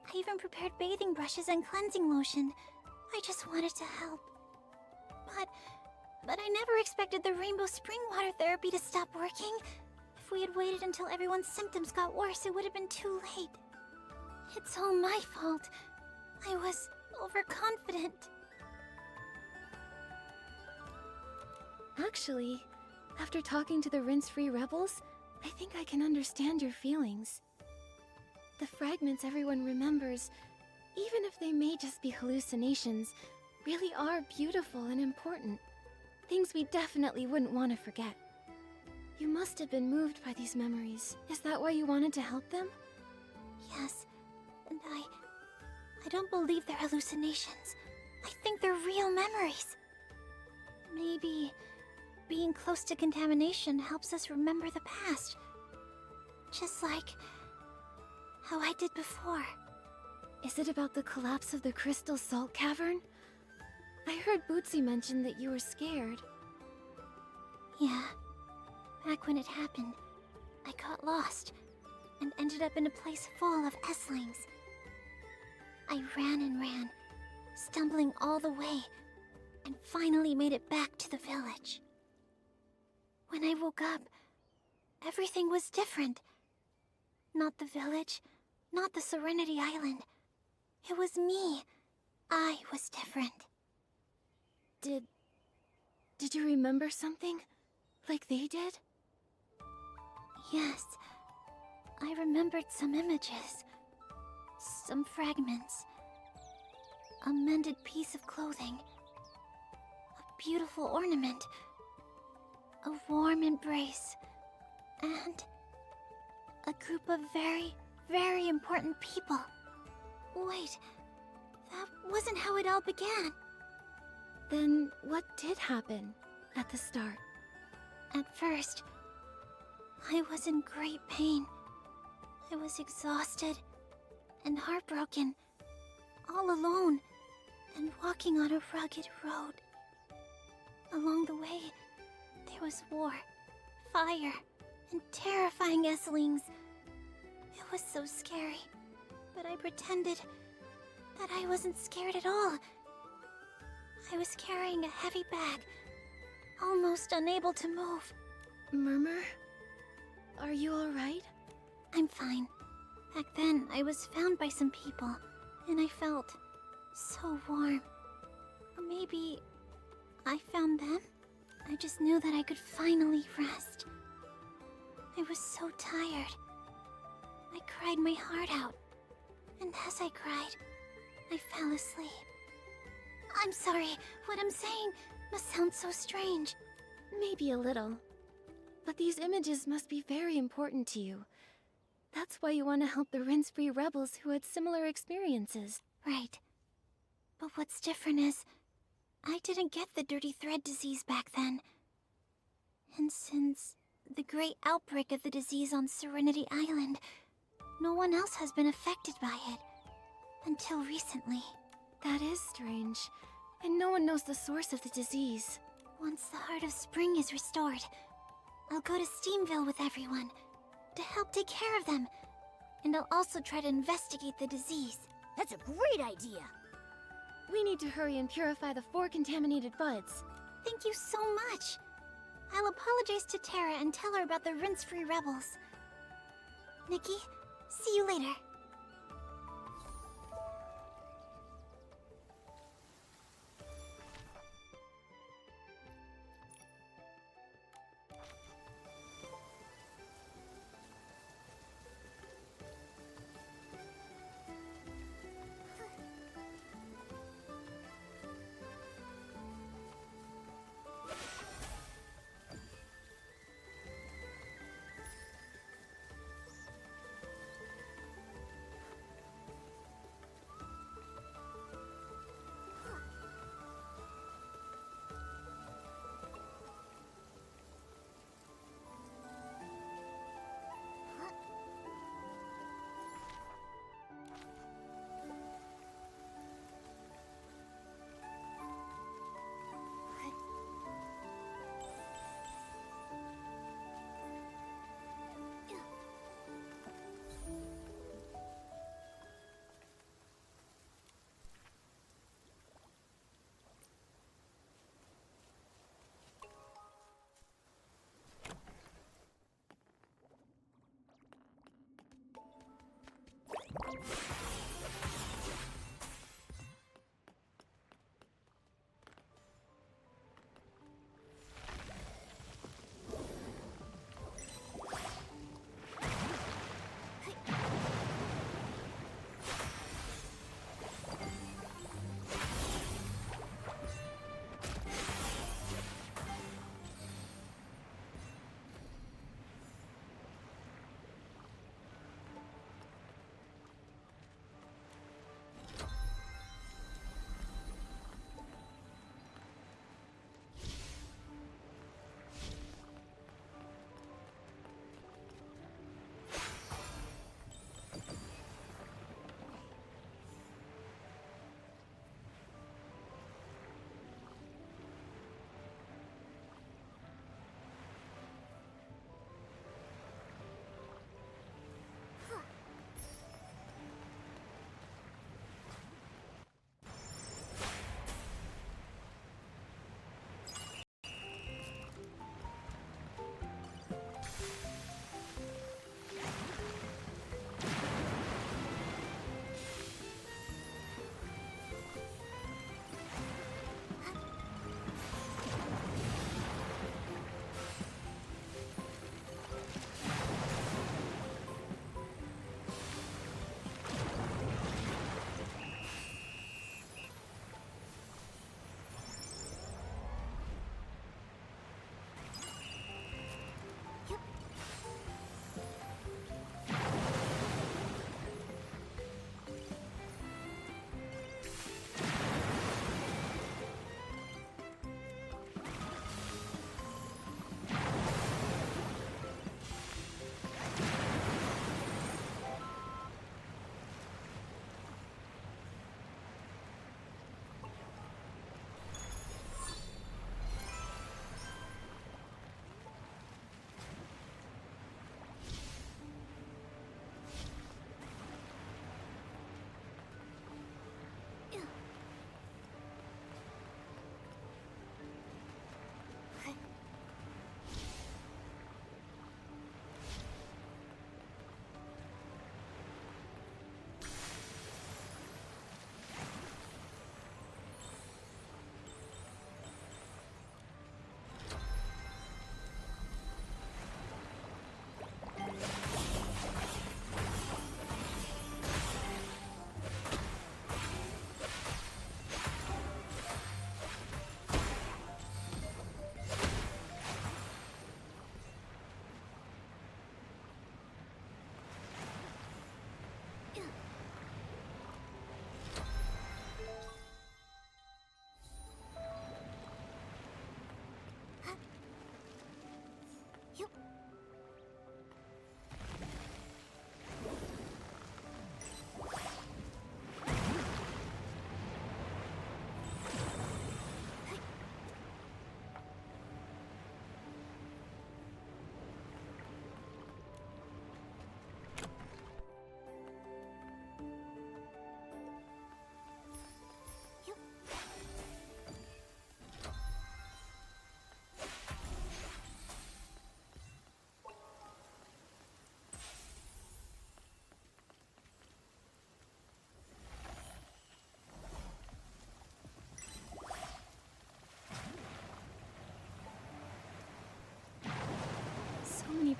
I even prepared bathing brushes and cleansing lotion. I just wanted to help. But I never expected the rainbow spring water therapy to stop working. If we had waited until everyone's symptoms got worse, it would have been too late. It's all my fault. I was overconfident. Actually, After talking to the rinse-free rebels, I think I can understand your feelings. The fragments everyone remembers, even if they may just be hallucinations, really are beautiful and important. Things we definitely wouldn't want to forget. You must have been moved by these memories. Is that why you wanted to help them? Yes, and I don't believe they're hallucinations. I think they're real memories. Maybe being close to contamination helps us remember the past. Just like how I did before. Is it about the collapse of the Crystal Salt Cavern? I heard Bootsy mention that you were scared. Yeah. Back when it happened, I got lost and ended up in a place full of S-lings. I ran and ran, stumbling all the way, and finally made it back to the village. When I woke up, everything was different. Not the village, not the Serenity Island. It was me. I was different. Did you remember something? Like they did? Yes. I remembered some images. Some fragments. A mended piece of clothing. A beautiful ornament. A warm embrace. And a group of very, very important people. Wait, that wasn't how it all began. Then what did happen at the start? At first, I was in great pain. I was exhausted and heartbroken, all alone, and walking on a rugged road. Along the way, there was war, fire, and terrifying S-lings. It was so scary, but I pretended that I wasn't scared at all. I was carrying a heavy bag, almost unable to move. Murmur? Are you alright? I'm fine. Back then, I was found by some people, and I felt so warm. Or maybe I found them? I just knew that I could finally rest. I was so tired. I cried my heart out, and as I cried, I fell asleep. I'm sorry, what I'm saying must sound so strange. Maybe a little. But these images must be very important to you. That's why you want to help the rinse-free rebels who had similar experiences. Right. But what's different is, I didn't get the dirty thread disease back then. And since the great outbreak of the disease on Serenity Island, no one else has been affected by it. Until recently. That is strange. And no one knows the source of the disease. Once the Heart of Spring is restored, I'll go to Steamville with everyone to help take care of them. And I'll also try to investigate the disease. That's a great idea. We need to hurry and purify the 4 contaminated buds. Thank you so much. I'll apologize to Terra and tell her about the rinse-free rebels. Nikki, see you later.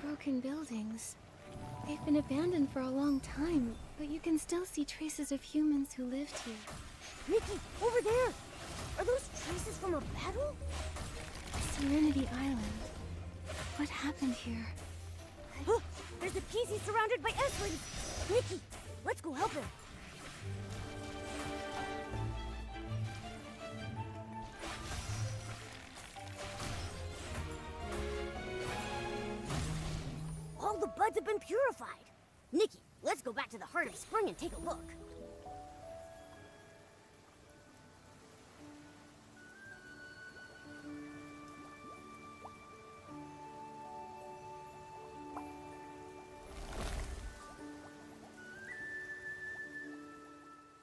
broken buildings. They've been abandoned for a long time, but you can still see traces of humans who lived here. Nikki, over there! Are those traces from a battle? Serenity Island. What happened here? There's a PC surrounded by S-Lings! Nikki, let's go help him. All the buds have been purified. Nikki, let's go back to the heart of spring and take a look.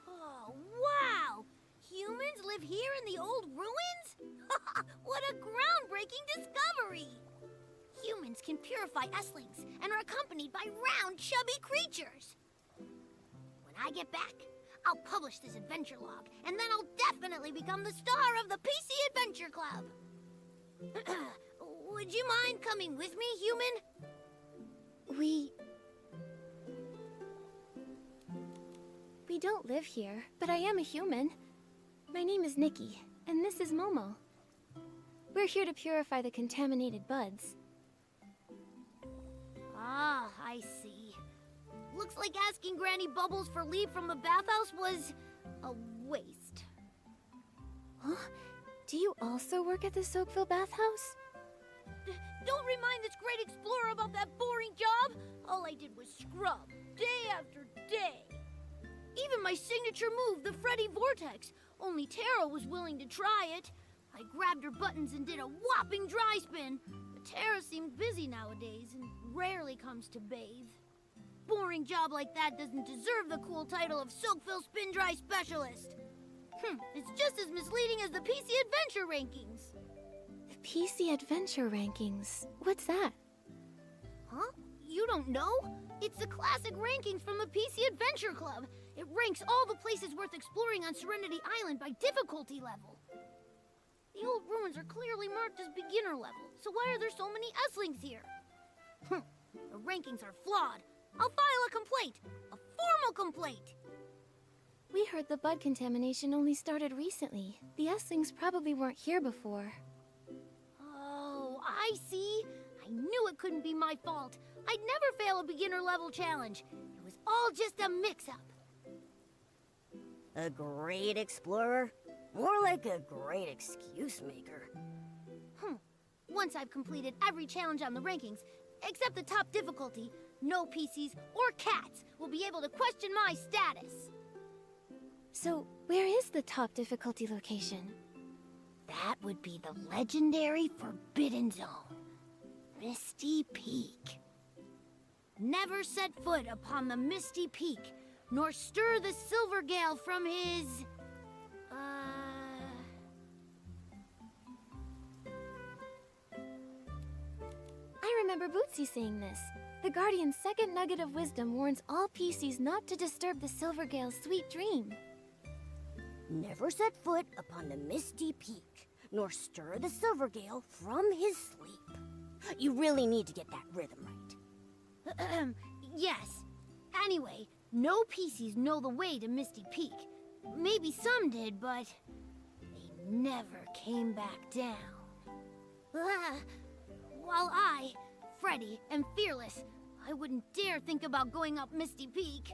Oh, wow! Humans live here in the old ruins? What a groundbreaking discovery! Humans can purify S-Lings and are accompanied by round, chubby creatures. When I get back, I'll publish this adventure log, and then I'll definitely become the star of the PC Adventure Club. Would you mind coming with me, human? We don't live here, but I am a human. My name is Nikki, and this is Momo. We're here to purify the contaminated buds. Ah, I see. Looks like asking Granny Bubbles for leave from the bathhouse was a waste. Huh? Do you also work at the Soakville bathhouse? Don't remind this great explorer about that boring job. All I did was scrub, day after day. Even my signature move, the Freddy Vortex, only Tara was willing to try it. I grabbed her buttons and did a whopping dry spin. But Tara seemed busy nowadays and rarely comes to bathe. Boring job like that doesn't deserve the cool title of Soakville Spin Dry Specialist. It's just as misleading as the PC Adventure rankings. The PC Adventure rankings? What's that? Huh? You don't know? It's the classic rankings from the PC Adventure Club. It ranks all the places worth exploring on Serenity Island by difficulty level. The old ruins are clearly marked as beginner level, so why are there so many S-Lings here? The rankings are flawed. I'll file a complaint. A formal complaint. We heard the bud contamination only started recently. The S-Lings probably weren't here before. Oh, I see. I knew it couldn't be my fault. I'd never fail a beginner level challenge. It was all just a mix-up. A great explorer? More like a great excuse maker. Once I've completed every challenge on the rankings, except the top difficulty, no PCs or cats will be able to question my status. So, where is the top difficulty location? That would be the legendary Forbidden Zone, Misty Peak. Never set foot upon the Misty Peak, nor stir the Silvergale from his... I remember Bootsy saying this. The Guardian's second nugget of wisdom warns all PCs not to disturb the Silvergale's sweet dream. Never set foot upon the Misty Peak, nor stir the Silvergale from his sleep. You really need to get that rhythm right. Yes. Anyway, no PCs know the way to Misty Peak. Maybe some did, but they never came back down. While I, Freddy, am fearless, I wouldn't dare think about going up Misty Peak.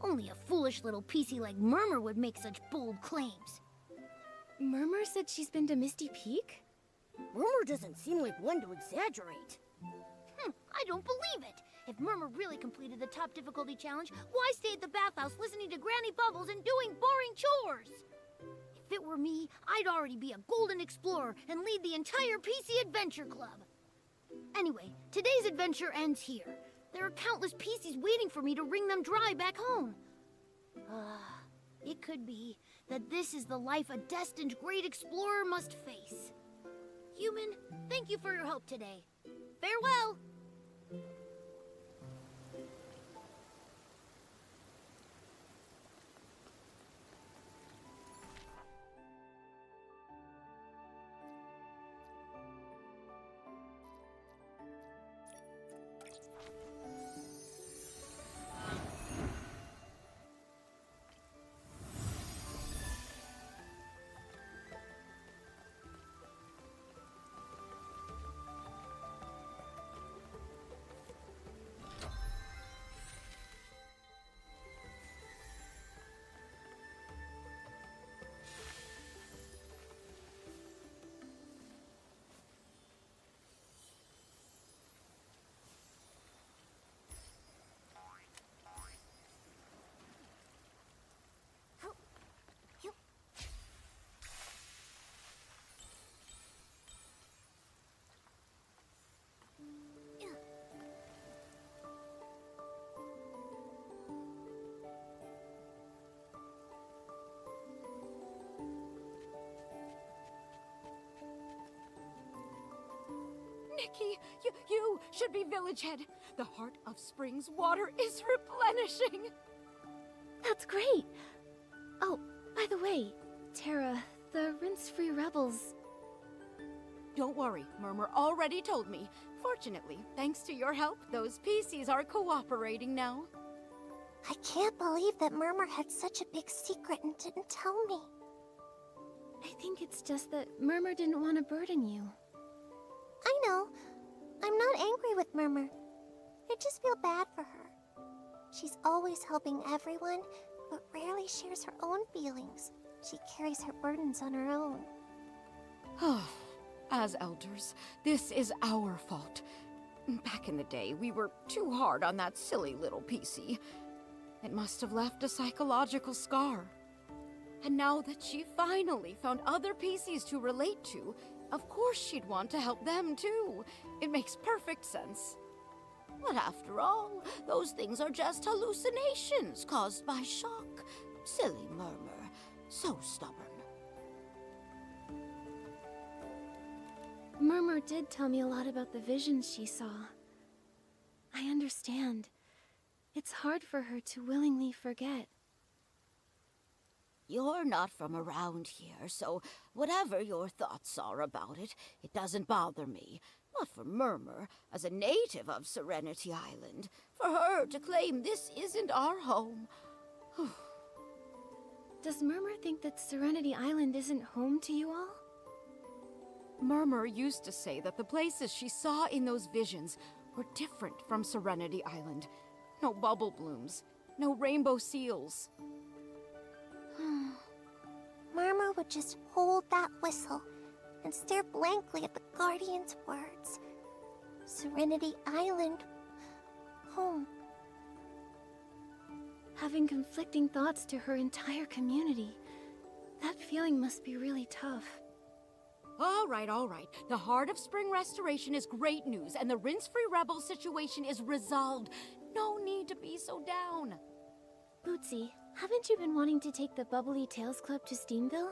Only a foolish little PC like Murmur would make such bold claims. Murmur said she's been to Misty Peak? Murmur doesn't seem like one to exaggerate. I don't believe it. If Murmur really completed the top difficulty challenge, why stay at the bathhouse listening to Granny Bubbles and doing boring chores? If it were me, I'd already be a golden explorer and lead the entire PC Adventure Club. Anyway, today's adventure ends here. There are countless PCs waiting for me to wring them dry back home. It could be that this is the life a destined great explorer must face. Human, thank you for your help today. Farewell! Nikki, you should be village head. The heart of Spring's water is replenishing. That's great! Oh, by the way, Terra, the rinse-free rebels... Don't worry, Murmur already told me. Fortunately, thanks to your help, those PCs are cooperating now. I can't believe that Murmur had such a big secret and didn't tell me. I think it's just that Murmur didn't want to burden you. I know. I'm not angry with Murmur. I just feel bad for her. She's always helping everyone, but rarely shares her own feelings. She carries her burdens on her own. As elders, this is our fault. Back in the day, we were too hard on that silly little PC. It must have left a psychological scar. And now that she finally found other PCs to relate to, of course she'd want to help them too. It makes perfect sense. But after all, those things are just hallucinations caused by shock. Silly Murmur. So stubborn. Murmur did tell me a lot about the visions she saw. I understand. It's hard for her to willingly forget. You're not from around here, so whatever your thoughts are about it, it doesn't bother me. But for Murmur, as a native of Serenity Island, for her to claim this isn't our home... Does Murmur think that Serenity Island isn't home to you all? Murmur used to say that the places she saw in those visions were different from Serenity Island. No bubble blooms, no rainbow seals. Murmur would just hold that whistle and stare blankly at the Guardian's words. Serenity Island, home. Having conflicting thoughts to her entire community. That feeling must be really tough. All right. The Heart of Spring restoration is great news, and the rinse-free rebel situation is resolved. No need to be so down. Bootsy, haven't you been wanting to take the Bubbly Tales Club to Steamville?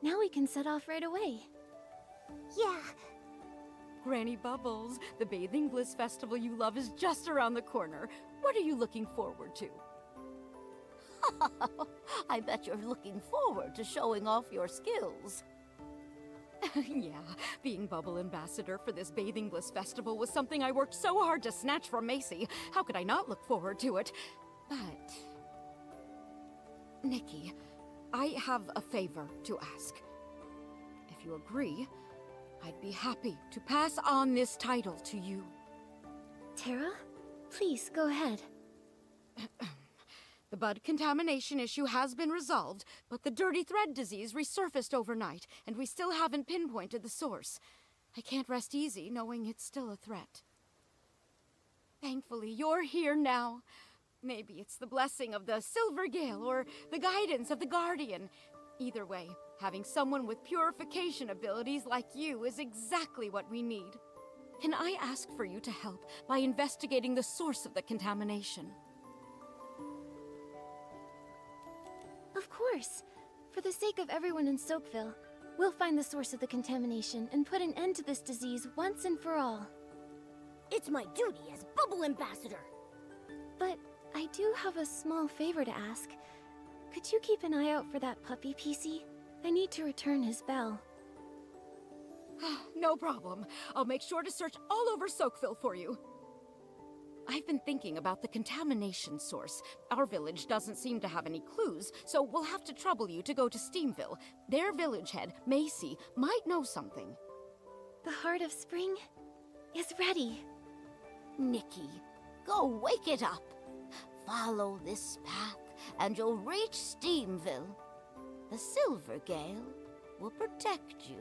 Now we can set off right away. Yeah. Granny Bubbles, the Bathing Bliss Festival you love is just around the corner. What are you looking forward to? I bet you're looking forward to showing off your skills. Yeah, being Bubble Ambassador for this Bathing Bliss Festival was something I worked so hard to snatch from Macy. How could I not look forward to it? But... Nikki, I have a favor to ask. If you agree, I'd be happy to pass on this title to you. Terra? Please, go ahead. The bud contamination issue has been resolved, but the dirty thread disease resurfaced overnight, and we still haven't pinpointed the source. I can't rest easy knowing it's still a threat. Thankfully, you're here now. Maybe it's the blessing of the Silver Gale or the guidance of the Guardian. Either way, having someone with purification abilities like you is exactly what we need. Can I ask for you to help by investigating the source of the contamination? Of course. For the sake of everyone in Soakville, we'll find the source of the contamination and put an end to this disease once and for all. It's my duty as Bubble Ambassador. But I do have a small favor to ask. Could you keep an eye out for that puppy, PC? I need to return his bell. No problem. I'll make sure to search all over Soakville for you. I've been thinking about the contamination source. Our village doesn't seem to have any clues, so we'll have to trouble you to go to Steamville. Their village head, Macy, might know something. The Heart of Spring is ready. Nikki, go wake it up. Follow this path, and you'll reach Steamville. The Silver Gale will protect you.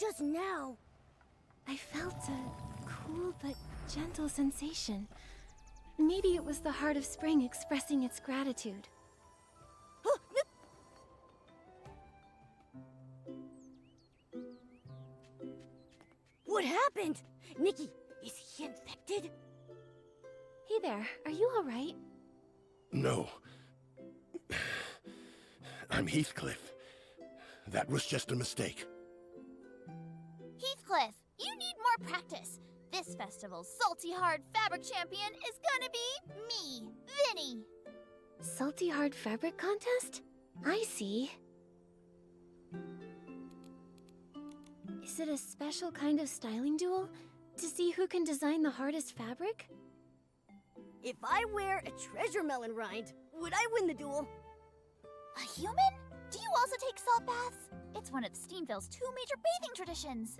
just now. I felt a cool but gentle sensation. Maybe it was the heart of spring expressing its gratitude. What happened? Nikki, is he infected? Hey there, are you alright? No. I'm Heathcliff. That was just a mistake. Heathcliff, you need more practice. This festival's salty hard fabric champion is gonna be me, Vinny. Salty hard fabric contest? I see. Is it a special kind of styling duel? To see who can design the hardest fabric? If I wear a treasure melon rind, would I win the duel? A human? Do you also take salt baths? It's one of Steamville's 2 major bathing traditions.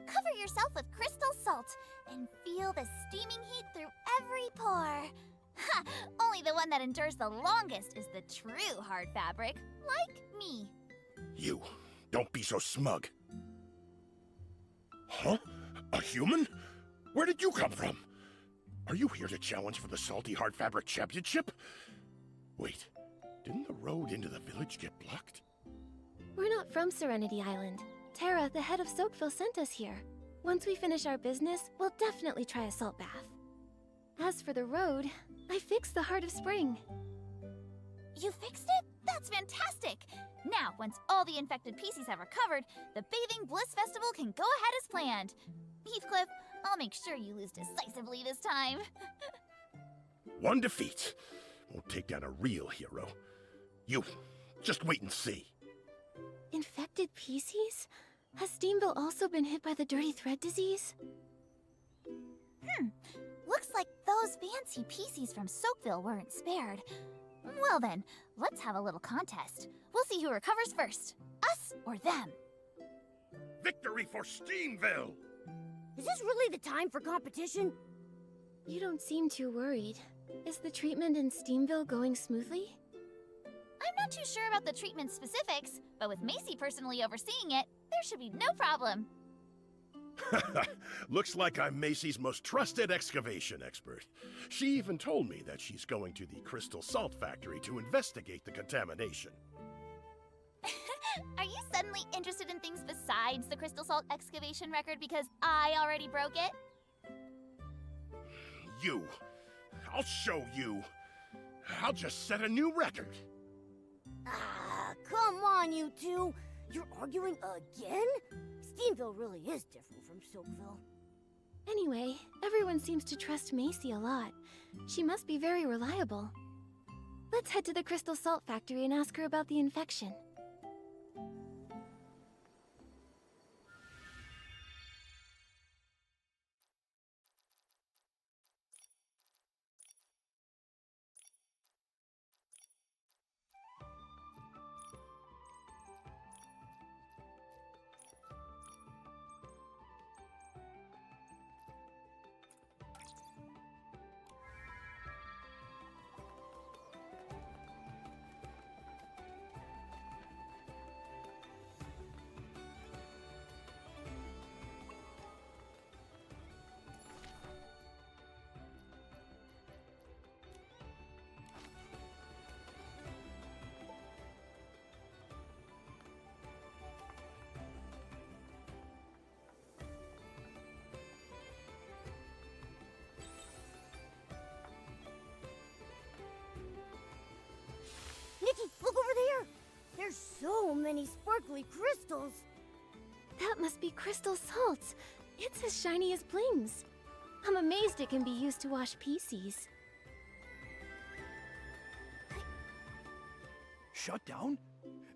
Cover yourself with crystal salt and feel the steaming heat through every pore. Ha! Only the one that endures the longest is the true hard fabric, like me. You, don't be so smug. Huh? A human? Where did you come from? Are you here to challenge for the Salty Hard Fabric Championship? Wait, didn't the road into the village get blocked? We're not from Serenity Island. Terra, the head of Soakville, sent us here. Once we finish our business, we'll definitely try a salt bath. As for the road, I fixed the Heart of Spring. You fixed it? That's fantastic! Now, once all the infected PCs have recovered, the Bathing Bliss Festival can go ahead as planned. Heathcliff, I'll make sure you lose decisively this time. One defeat won't take down a real hero. You, just wait and see. Infected PCs? Has Steamville also been hit by the Dirty Thread disease? Looks like those fancy PCs from Soakville weren't spared. Well then, let's have a little contest. We'll see who recovers first, us or them. Victory for Steamville! Is this really the time for competition? You don't seem too worried. Is the treatment in Steamville going smoothly? I'm not too sure about the treatment specifics, but with Macy personally overseeing it, there should be no problem. Looks like I'm Macy's most trusted excavation expert. She even told me that she's going to the Crystal Salt Factory to investigate the contamination. Are you suddenly interested in things besides the crystal salt excavation record because I already broke it? You. I'll show you. I'll just set a new record. Ah, come on, you two. You're arguing again? Steamville really is different from Soakville. Anyway, everyone seems to trust Macy a lot. She must be very reliable. Let's head to the Crystal Salt Factory and ask her about the infection. Nikki, look over there! There's so many sparkly crystals! That must be crystal salt. It's as shiny as blings. I'm amazed it can be used to wash PCs. Shut down?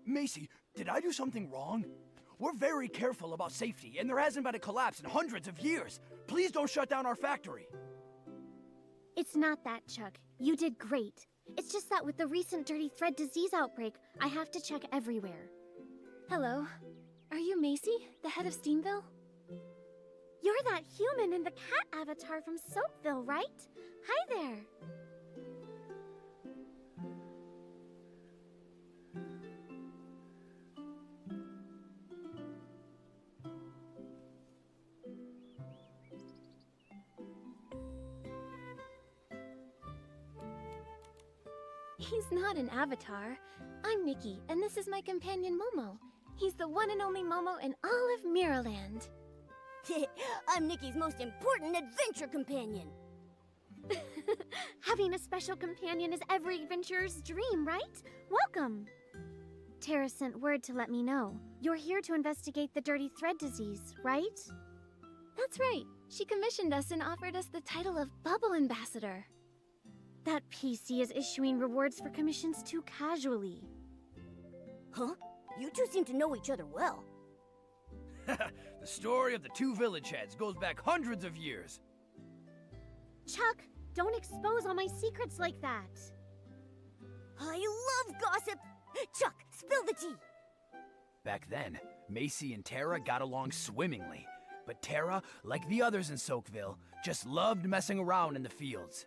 Macy, did I do something wrong? We're very careful about safety, and there hasn't been a collapse in hundreds of years. Please don't shut down our factory. It's not that, Chuck. You did great. It's just that with the recent Dirty Thread disease outbreak, I have to check everywhere. Hello. Are you Macy, the head of Steamville? You're that human in the cat avatar from Soapville, right? Hi there. He's not an avatar. I'm Nikki, and this is my companion Momo. He's the one and only Momo in all of Mirrorland. I'm Nikki's most important adventure companion. Having a special companion is every adventurer's dream, right? Welcome! Tara sent word to let me know. You're here to investigate the dirty thread disease, right? That's right. She commissioned us and offered us the title of Bubble Ambassador. That PC is issuing rewards for commissions too casually. Huh? You two seem to know each other well. The story of the two village heads goes back hundreds of years. Chuck, don't expose all my secrets like that. I love gossip! Chuck, spill the tea! Back then, Macy and Tara got along swimmingly. But Tara, like the others in Soakville, just loved messing around in the fields.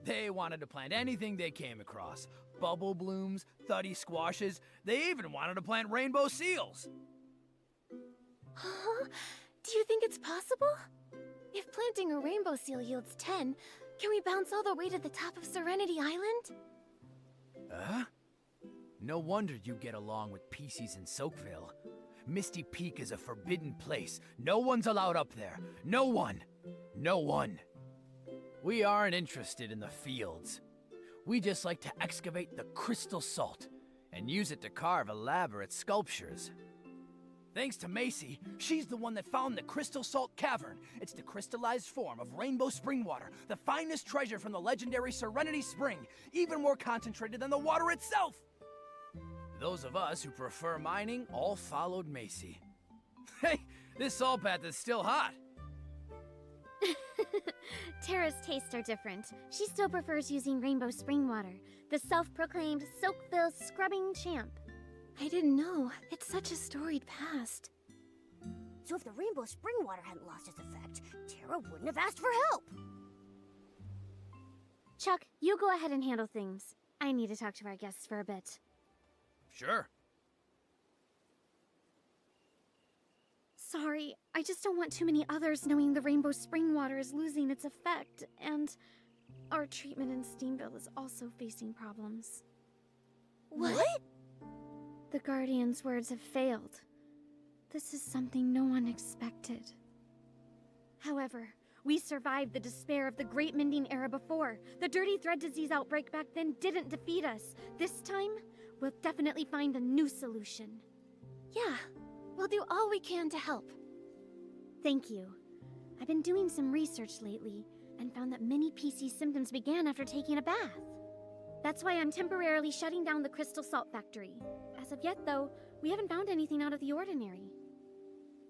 They wanted to plant anything they came across. Bubble blooms, thuddy squashes, they even wanted to plant rainbow seals. Huh? Do you think it's possible? If planting a rainbow seal yields 10, can we bounce all the way to the top of Serenity Island? No wonder you get along with PCs in Soakville. Misty Peak is a forbidden place. No one's allowed up there. No one. No one. We aren't interested in the fields. We just like to excavate the crystal salt and use it to carve elaborate sculptures. Thanks to Macy, she's the one that found the Crystal Salt Cavern. It's the crystallized form of rainbow spring water, the finest treasure from the legendary Serenity Spring, even more concentrated than the water itself. Those of us who prefer mining all followed Macy. Hey, this salt bath is still hot. Tara's tastes are different. She still prefers using rainbow spring water, the self-proclaimed Soakville scrubbing champ. I didn't know. It's such a storied past. So if the rainbow spring water hadn't lost its effect, Tara wouldn't have asked for help. Chuck, you go ahead and handle things. I need to talk to our guests for a bit. Sure. Sorry, I just don't want too many others knowing the rainbow spring water is losing its effect, and our treatment in Steamville is also facing problems. What? The Guardian's words have failed. This is something no one expected. However, we survived the despair of the Great Mending Era before. The Dirty Thread Disease outbreak back then didn't defeat us. This time, we'll definitely find a new solution. Yeah, we'll do all we can to help. Thank you. I've been doing some research lately and found that many PC symptoms began after taking a bath. That's why I'm temporarily shutting down the Crystal Salt Factory. As of yet, though, we haven't found anything out of the ordinary.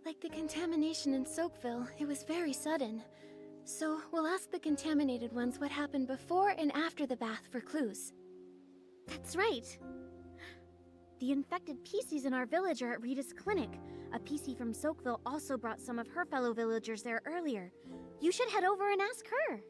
Like the contamination in Soakville, it was very sudden. So we'll ask the contaminated ones what happened before and after the bath for clues. That's right. The infected PCs in our village are at Rita's clinic. A PC from Soakville also brought some of her fellow villagers there earlier. You should head over and ask her.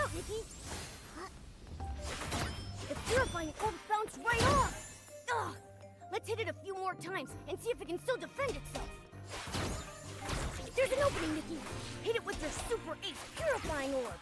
out, Nikki! The purifying orb bounced right off! Ugh! Let's hit it a few more times and see if it can still defend itself. There's an opening, Nikki! Hit it with your Super Ace Purifying Orb!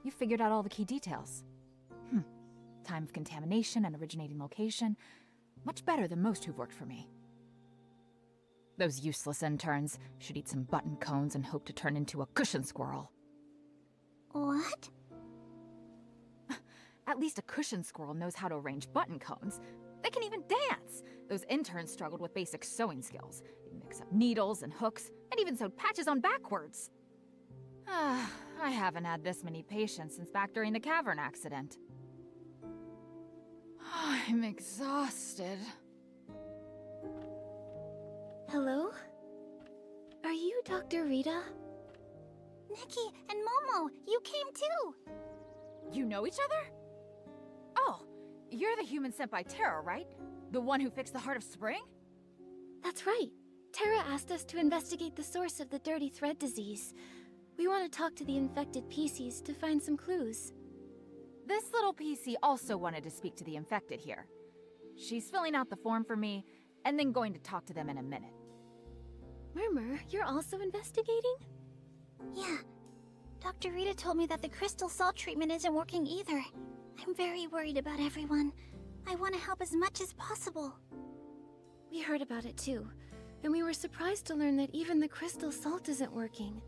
You figured out all the key details. Time of contamination and originating location. Much better than most who've worked for me. Those useless interns should eat some button cones and hope to turn into a cushion squirrel. What? At least a cushion squirrel knows how to arrange button cones. They can even dance! Those interns struggled with basic sewing skills. They mix up needles and hooks, and even sewed patches on backwards. I haven't had this many patients since back during the cavern accident. I'm exhausted. Hello? Are you Dr. Rita? Nikki and Momo, you came too! You know each other? Oh, you're the human sent by Terra, right? The one who fixed the Heart of Spring? That's right. Terra asked us to investigate the source of the dirty thread disease. We want to talk to the infected PCs to find some clues. This little PC also wanted to speak to the infected here. She's filling out the form for me, and then going to talk to them in a minute. Murmur, you're also investigating? Yeah. Dr. Rita told me that the crystal salt treatment isn't working either. I'm very worried about everyone. I want to help as much as possible. We heard about it too, and we were surprised to learn that even the crystal salt isn't working.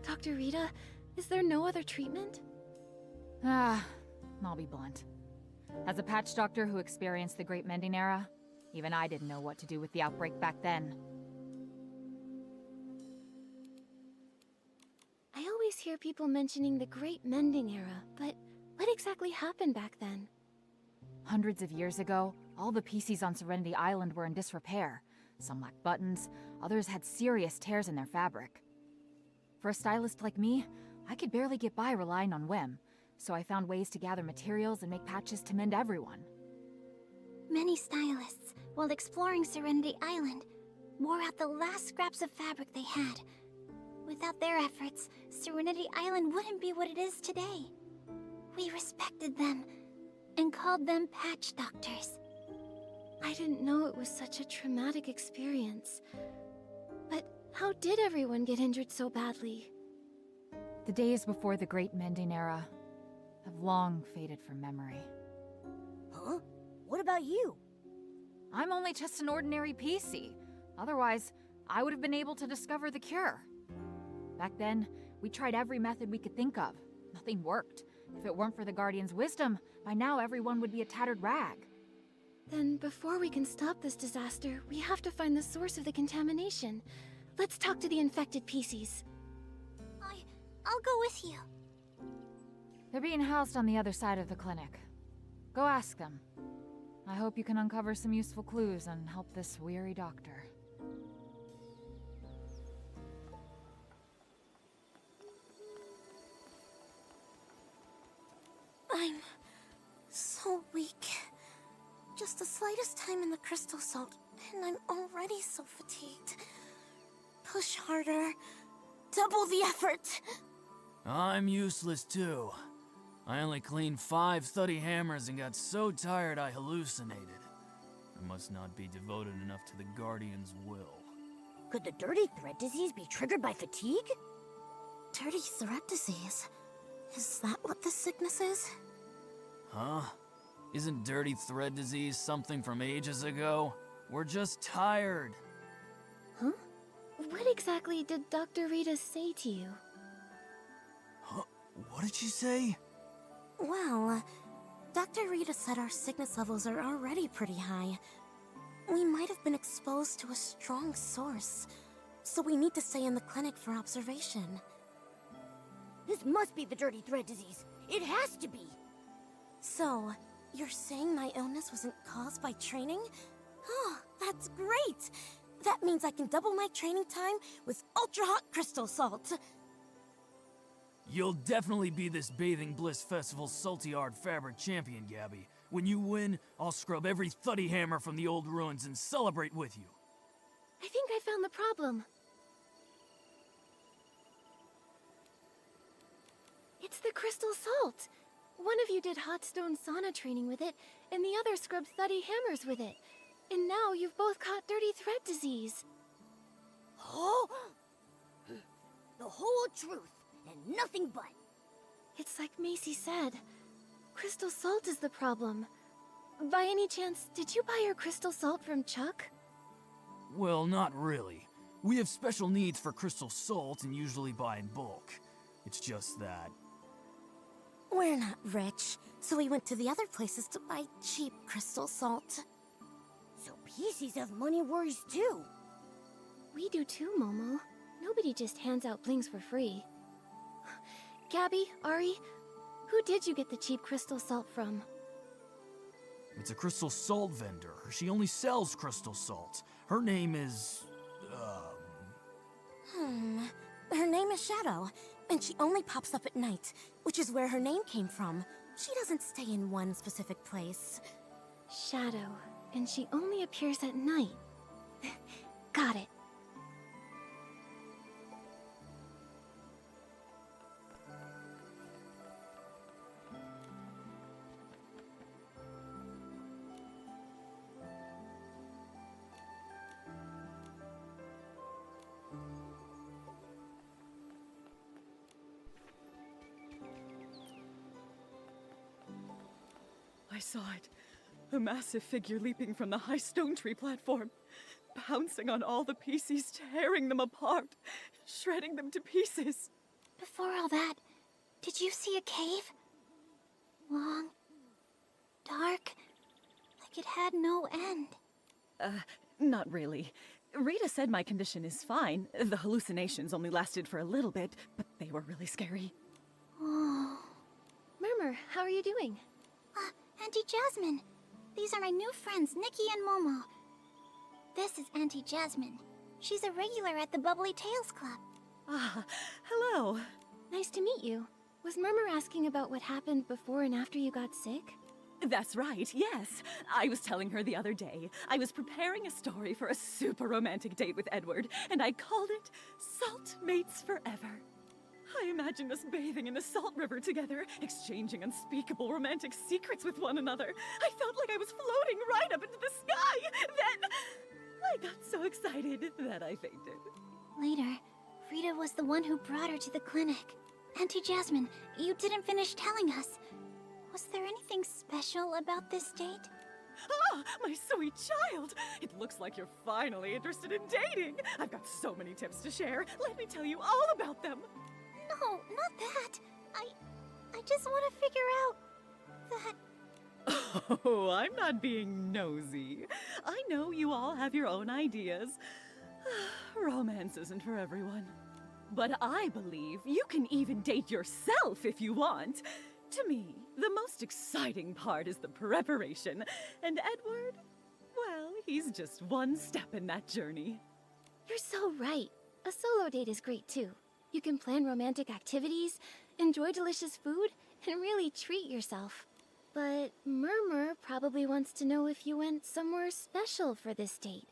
Dr. Rita, is there no other treatment? I'll be blunt. As a patch doctor who experienced the Great Mending Era, even I didn't know what to do with the outbreak back then. I always hear people mentioning the Great Mending Era, but what exactly happened back then? Hundreds of years ago, all the PCs on Serenity Island were in disrepair. Some lacked buttons, others had serious tears in their fabric. For a stylist like me, I could barely get by relying on whim, so I found ways to gather materials and make patches to mend everyone. Many stylists, while exploring Serenity Island, wore out the last scraps of fabric they had. Without their efforts, Serenity Island wouldn't be what it is today. We respected them and called them patch doctors. I didn't know it was such a traumatic experience. But how did everyone get injured so badly? The days before the Great Mending Era have long faded from memory. Huh? What about you? I'm only just an ordinary PC. Otherwise, I would have been able to discover the cure. Back then, we tried every method we could think of. Nothing worked. If it weren't for the Guardian's wisdom, by now everyone would be a tattered rag. Then before we can stop this disaster, we have to find the source of the contamination. Let's talk to the infected PCs. I'll go with you. They're being housed on the other side of the clinic. Go ask them. I hope you can uncover some useful clues and help this weary doctor. I'm so weak. Just the slightest time in the crystal salt, and I'm already so fatigued. Push harder. Double the effort. I'm useless too. I only cleaned 5 thuddy hammers and got so tired I hallucinated. I must not be devoted enough to the Guardian's will. Could the dirty thread disease be triggered by fatigue? Dirty thread disease? Is that what this sickness is? Huh? Isn't dirty thread disease something from ages ago? We're just tired. Huh? What exactly did Dr. Rita say to you? Huh? What did she say? Well, Dr. Rita said our sickness levels are already pretty high. We might have been exposed to a strong source, so we need to stay in the clinic for observation. This must be the dirty thread disease. It has to be. So, you're saying my illness wasn't caused by training? Oh, that's great! That means I can double my training time with ultra-hot crystal salt. You'll definitely be this Bathing Bliss Festival's Salty Art Fabric champion, Gabby. When you win, I'll scrub every thuddy hammer from the old ruins and celebrate with you. I think I found the problem. It's the crystal salt. One of you did hot stone sauna training with it, and the other scrubbed thuddy hammers with it. And now you've both caught dirty thread disease. Oh! The whole truth, and nothing but. It's like Macy said. Crystal salt is the problem. By any chance, did you buy your crystal salt from Chuck? Well, not really. We have special needs for crystal salt and usually buy in bulk. It's just that... We're not rich, so we went to the other places to buy cheap crystal salt. So PCs have money worries too. We do too, Momo. Nobody just hands out blings for free. Gabby, Ari, who did you get the cheap crystal salt from? It's a crystal salt vendor. She only sells crystal salt. Her name is... Her name is Shadow, and she only pops up at night, which is where her name came from. She doesn't stay in one specific place. Shadow, and she only appears at night. Got it. I saw it. A massive figure leaping from the high stone tree platform, pouncing on all the PCs, tearing them apart, shredding them to pieces. Before all that, did you see a cave? Long, dark, like it had no end. Not really. Rita said my condition is fine. The hallucinations only lasted for a little bit, but they were really scary. Oh. Murmur, how are you doing? Auntie Jasmine. These are my new friends, Nikki and Momo. This is Auntie Jasmine. She's a regular at the Bubbly Tales Club. Ah, hello. Nice to meet you. Was Murmur asking about what happened before and after you got sick? That's right, yes. I was telling her the other day. I was preparing a story for a super romantic date with Edward, and I called it Salt Mates Forever. I imagined us bathing in the salt river together, exchanging unspeakable romantic secrets with one another. I felt like I was floating right up into the sky. Then I got so excited that I fainted. Later, Rita was the one who brought her to the clinic. Auntie Jasmine, you didn't finish telling us. Was there anything special about this date? Ah, my sweet child! It looks like you're finally interested in dating. I've got so many tips to share. Let me tell you all about them. No, not that. I just want to figure out that Oh, I'm not being nosy. I know you all have your own ideas. Romance isn't for everyone. But I believe you can even date yourself if you want. To me, the most exciting part is the preparation. And Edward, well, he's just one step in that journey. You're so right. A solo date is great too. You can plan romantic activities, enjoy delicious food, and really treat yourself. But Murmur probably wants to know if you went somewhere special for this date.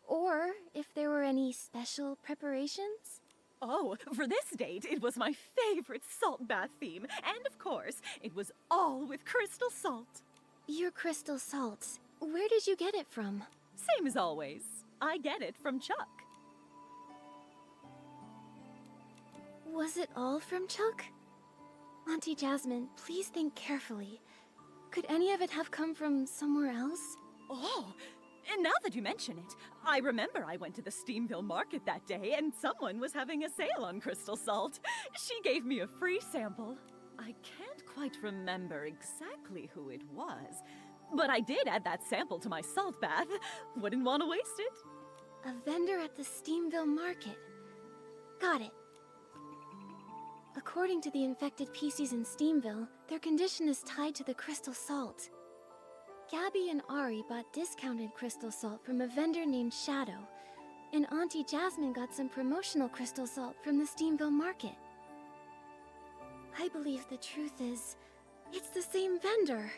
Or if there were any special preparations? Oh, for this date, it was my favorite salt bath theme. And of course, it was all with crystal salt. Your crystal salt, where did you get it from? Same as always. I get it from Chuck. Was it all from Chuck? Auntie Jasmine, please think carefully. Could any of it have come from somewhere else? Oh, and now that you mention it, I remember I went to the Steamville market that day and someone was having a sale on crystal salt. She gave me a free sample. I can't quite remember exactly who it was, but I did add that sample to my salt bath. Wouldn't want to waste it. A vendor at the Steamville market. Got it. According to the infected PCs in Steamville, their condition is tied to the crystal salt. Gabby and Ari bought discounted crystal salt from a vendor named Shadow, and Auntie Jasmine got some promotional crystal salt from the Steamville market. I believe the truth is, it's the same vendor.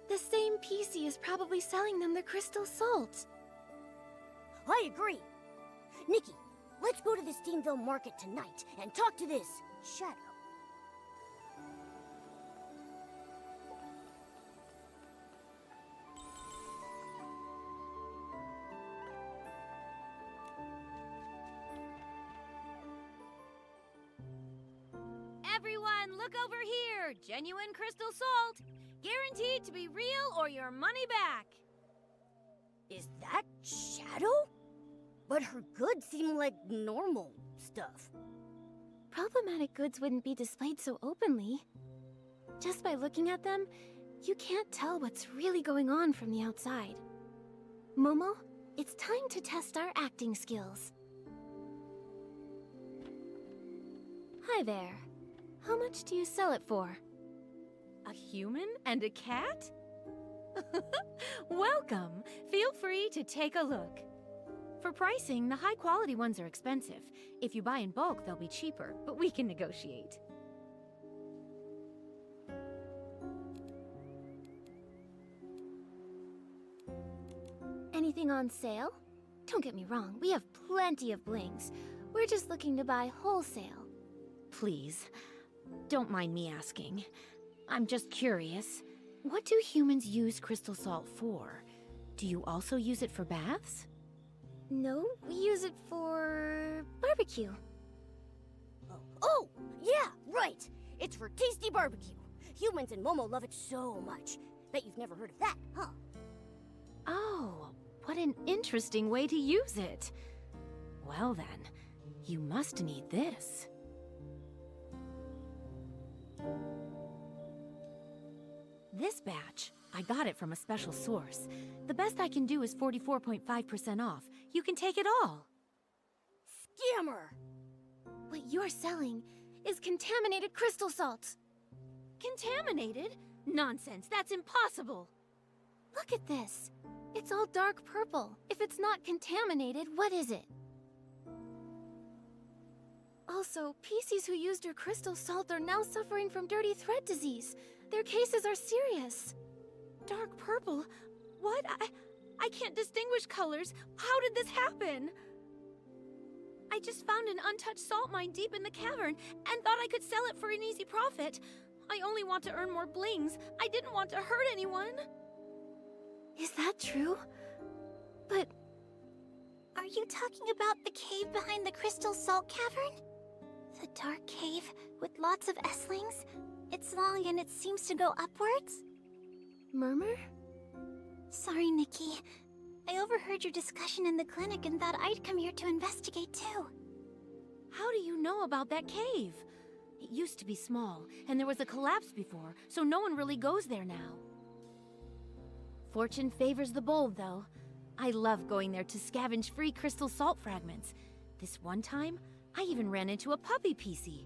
The same PC is probably selling them the crystal salt. I agree. Nikki, let's go to the Steamville market tonight and talk to this Shadow. Everyone, look over here! Genuine crystal salt! Guaranteed to be real or your money back! Is that Shadow? But her goods seem like normal stuff. Problematic goods wouldn't be displayed so openly. Just by looking at them, you can't tell what's really going on from the outside. Momo, it's time to test our acting skills. Hi there. How much do you sell it for? A human and a cat? Welcome! Feel free to take a look. For pricing, the high-quality ones are expensive. If you buy in bulk, they'll be cheaper, but we can negotiate. Anything on sale? Don't get me wrong, we have plenty of blings. We're just looking to buy wholesale. Please, don't mind me asking. I'm just curious. What do humans use crystal salt for? Do you also use it for baths? No, we use it for barbecue. Oh, yeah, right. It's for tasty barbecue. Humans and Momo love it so much. Bet you've never heard of that, huh? Oh, what an interesting way to use it. Well then, you must need this. This batch, I got it from a special source. The best I can do is 44.5% off. You can take it all. Scammer! What you're selling is contaminated crystal salt. Contaminated? Nonsense, that's impossible. Look at this. It's all dark purple. If it's not contaminated, what is it? Also, PCs who used your crystal salt are now suffering from dirty thread disease. Their cases are serious. Dark purple? What? I can't distinguish colors. How did this happen? I just found an untouched salt mine deep in the cavern and thought I could sell it for an easy profit. I only want to earn more blings. I didn't want to hurt anyone. Is that true? But... Are you talking about the cave behind the crystal salt cavern? The dark cave with lots of S-lings? It's long and it seems to go upwards? Murmur? Sorry, Nikki. I overheard your discussion in the clinic and thought I'd come here to investigate too. How do you know about that cave? It used to be small, and there was a collapse before, so no one really goes there now. Fortune favors the bold, though. I love going there to scavenge free crystal salt fragments. This one time, I even ran into a puppy PC.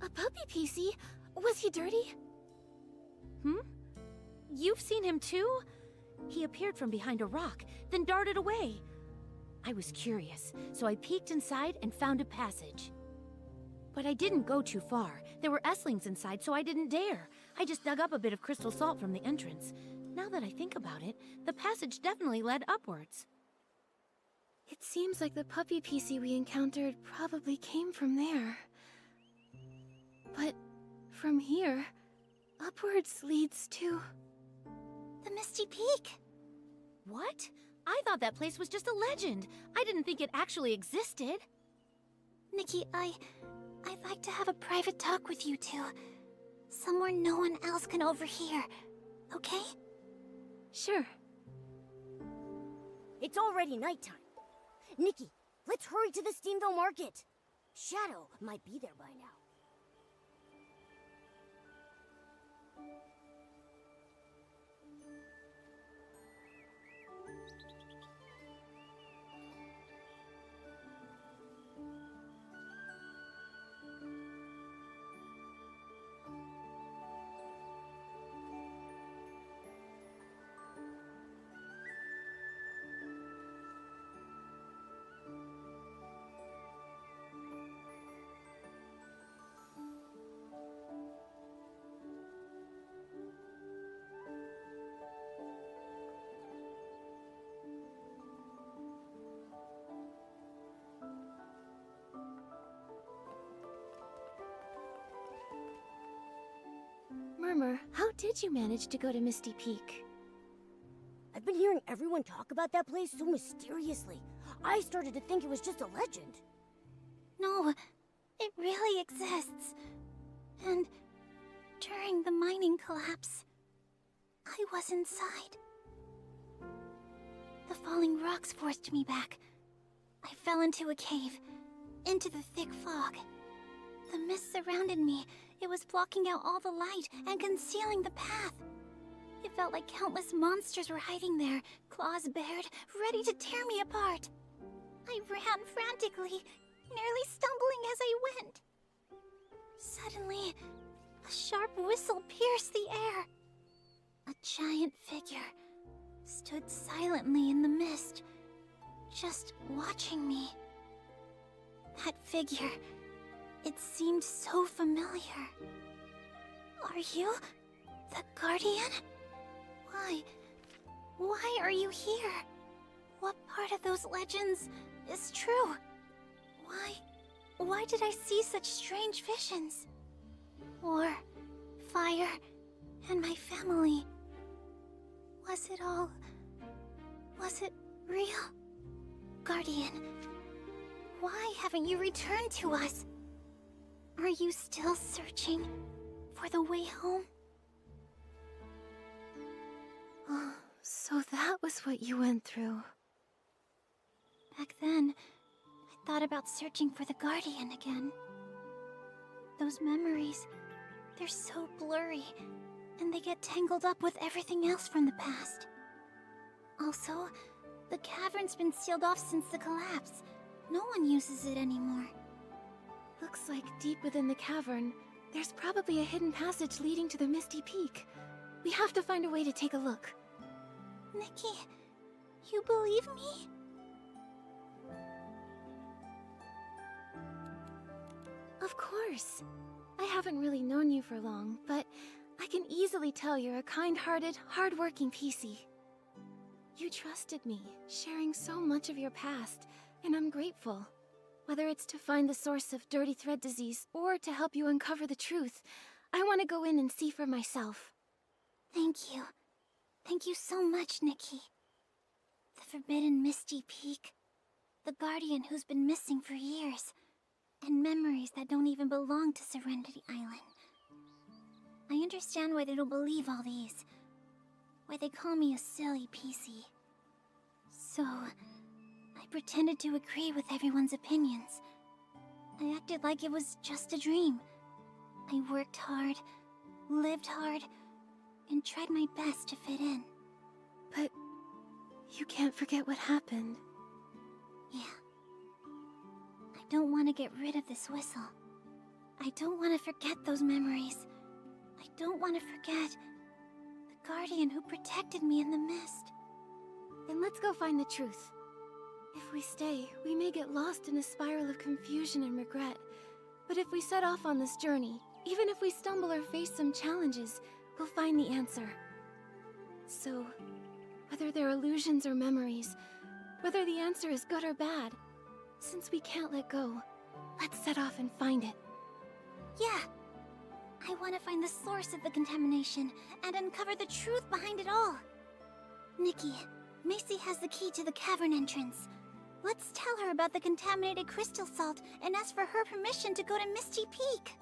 A puppy PC? Was he dirty? You've seen him too? He appeared from behind a rock, then darted away. I was curious, so I peeked inside and found a passage. But I didn't go too far. There were Esslings inside, so I didn't dare. I just dug up a bit of crystal salt from the entrance. Now that I think about it, the passage definitely led upwards. It seems like the puppy PC we encountered probably came from there. But from here, upwards leads to... The Misty Peak. What? I thought that place was just a legend. I didn't think it actually existed. Nikki, I'd like to have a private talk with you two. Somewhere no one else can overhear, okay? Sure. It's already nighttime. Nikki, let's hurry to the Steamville Market. Shadow might be there by now. Murmur, how did you manage to go to Misty Peak? I've been hearing everyone talk about that place so mysteriously. I started to think it was just a legend. No, it really exists. And during the mining collapse, I was inside. The falling rocks forced me back. I fell into a cave, into the thick fog. The mist surrounded me. It was blocking out all the light and concealing the path. It felt like countless monsters were hiding there, claws bared, ready to tear me apart. I ran frantically, nearly stumbling as I went. Suddenly, a sharp whistle pierced the air. A giant figure stood silently in the mist, just watching me. That figure, it seemed so familiar. Are you the Guardian? Why are you here? What part of those legends is true? Why did I see such strange visions? War, fire, and my family. Was it real? Guardian, why haven't you returned to us? Are you still searching for the way home? Oh, so that was what you went through. Back then, I thought about searching for the Guardian again. Those memories, they're so blurry, and they get tangled up with everything else from the past. Also, the cavern's been sealed off since the collapse. No one uses it anymore. Looks like deep within the cavern, there's probably a hidden passage leading to the Misty Peak. We have to find a way to take a look. Nikki, you believe me? Of course. I haven't really known you for long, but I can easily tell you're a kind-hearted, hard-working PC. You trusted me, sharing so much of your past, and I'm grateful. Whether it's to find the source of dirty thread disease or to help you uncover the truth, I want to go in and see for myself. Thank you. Thank you so much, Nikki. The forbidden Misty Peak. The Guardian who's been missing for years. And memories that don't even belong to Serenity Island. I understand why they don't believe all these. Why they call me a silly PC. So, I pretended to agree with everyone's opinions. I acted like it was just a dream. I worked hard, lived hard, and tried my best to fit in. You can't forget what happened. Yeah. I don't want to get rid of this whistle. I don't want to forget those memories. I don't want to forget the guardian who protected me in the mist. Then let's go find the truth. If we stay, we may get lost in a spiral of confusion and regret. But if we set off on this journey, even if we stumble or face some challenges, we'll find the answer. So, whether they're illusions or memories, whether the answer is good or bad, since we can't let go, let's set off and find it. Yeah. I want to find the source of the contamination and uncover the truth behind it all. Nikki, Macy has the key to the cavern entrance. Let's tell her about the contaminated crystal salt and ask for her permission to go to Misty Peak.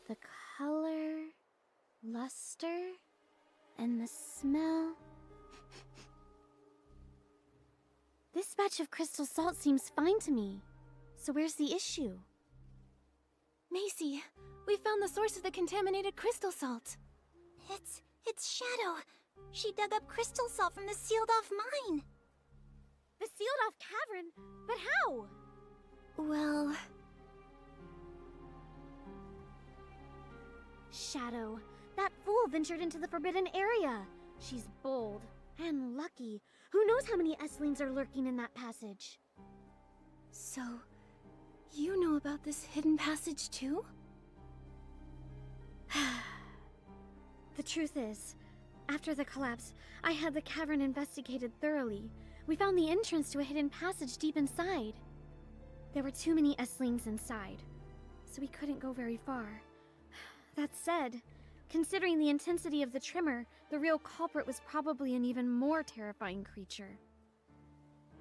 The color, luster, and the smell. This batch of crystal salt seems fine to me. So where's the issue? Macy, we found the source of the contaminated crystal salt. It's Shadow. She dug up crystal salt from the sealed-off mine. The sealed-off cavern? But how? Well... Shadow, that fool ventured into the forbidden area. She's bold and lucky. Who knows how many S-lings are lurking in that passage? So, you know about this hidden passage too? The truth is, after the collapse, I had the cavern investigated thoroughly. We found the entrance to a hidden passage deep inside. There were too many S-lings inside, so we couldn't go very far. That said, considering the intensity of the tremor, the real culprit was probably an even more terrifying creature.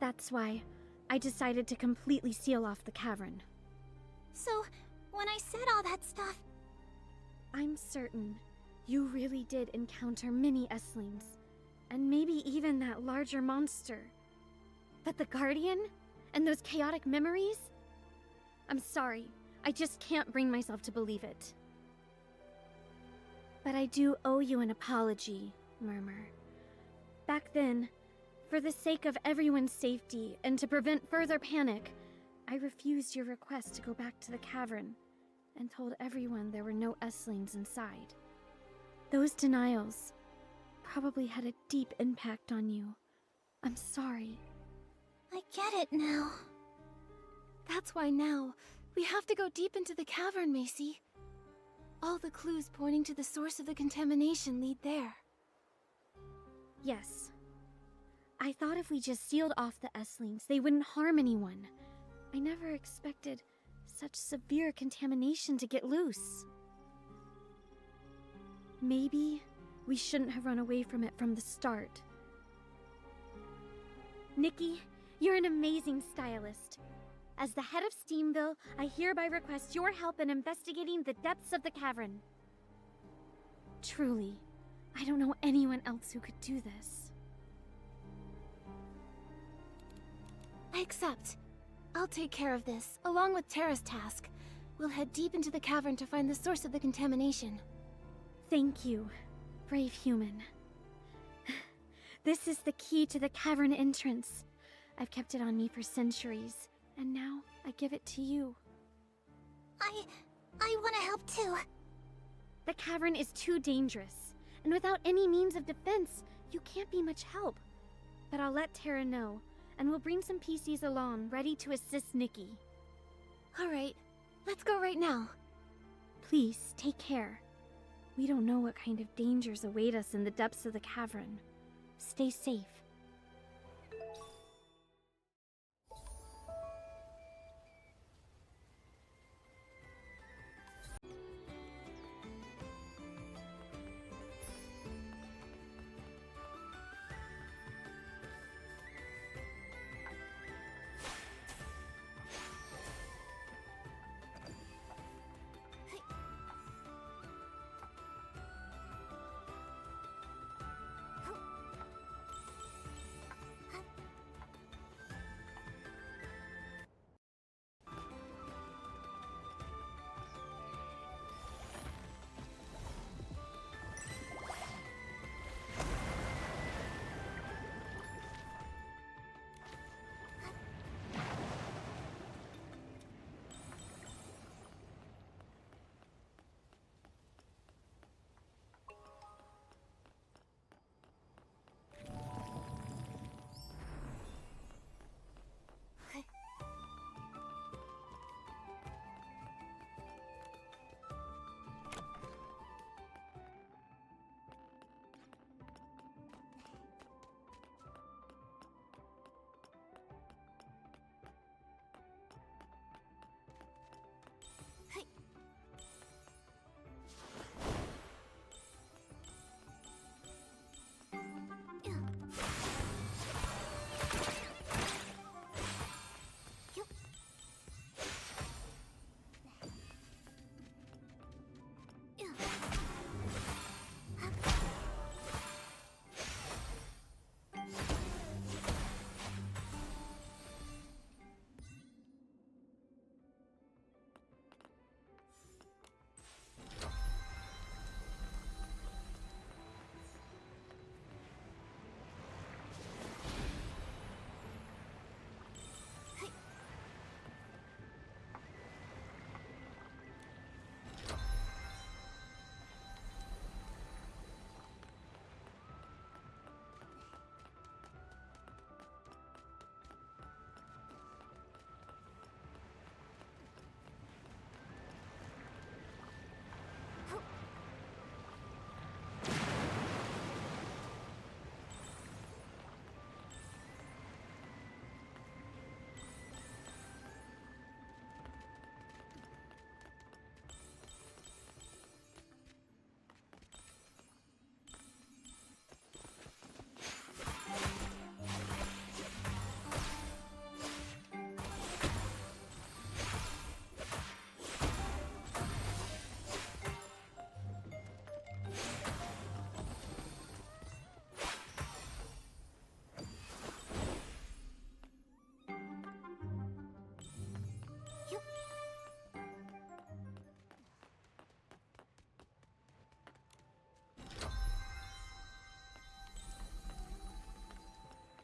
That's why I decided to completely seal off the cavern. So, when I said all that stuff... I'm certain you really did encounter many S-lings, and maybe even that larger monster. But the Guardian? And those chaotic memories? I'm sorry, I just can't bring myself to believe it. But I do owe you an apology, Murmur. Back then, for the sake of everyone's safety and to prevent further panic, I refused your request to go back to the cavern and told everyone there were no S-lings inside. Those denials probably had a deep impact on you. I'm sorry. I get it now. That's why now, we have to go deep into the cavern, Macy. All the clues pointing to the source of the contamination lead there. Yes. I thought if we just sealed off the S-Links, they wouldn't harm anyone. I never expected such severe contamination to get loose. Maybe we shouldn't have run away from it from the start. Nikki, you're an amazing stylist. As the head of Steamville, I hereby request your help in investigating the depths of the cavern. Truly, I don't know anyone else who could do this. I accept. I'll take care of this, along with Terra's task. We'll head deep into the cavern to find the source of the contamination. Thank you, brave human. This is the key to the cavern entrance. I've kept it on me for centuries, and now I give it to you. I want to help too. The cavern is too dangerous, and without any means of defense, you can't be much help. But I'll let Terra know, and we'll bring some PCs along, ready to assist Nikki. All right, let's go right now. Please, take care. We don't know what kind of dangers await us in the depths of the cavern. Stay safe.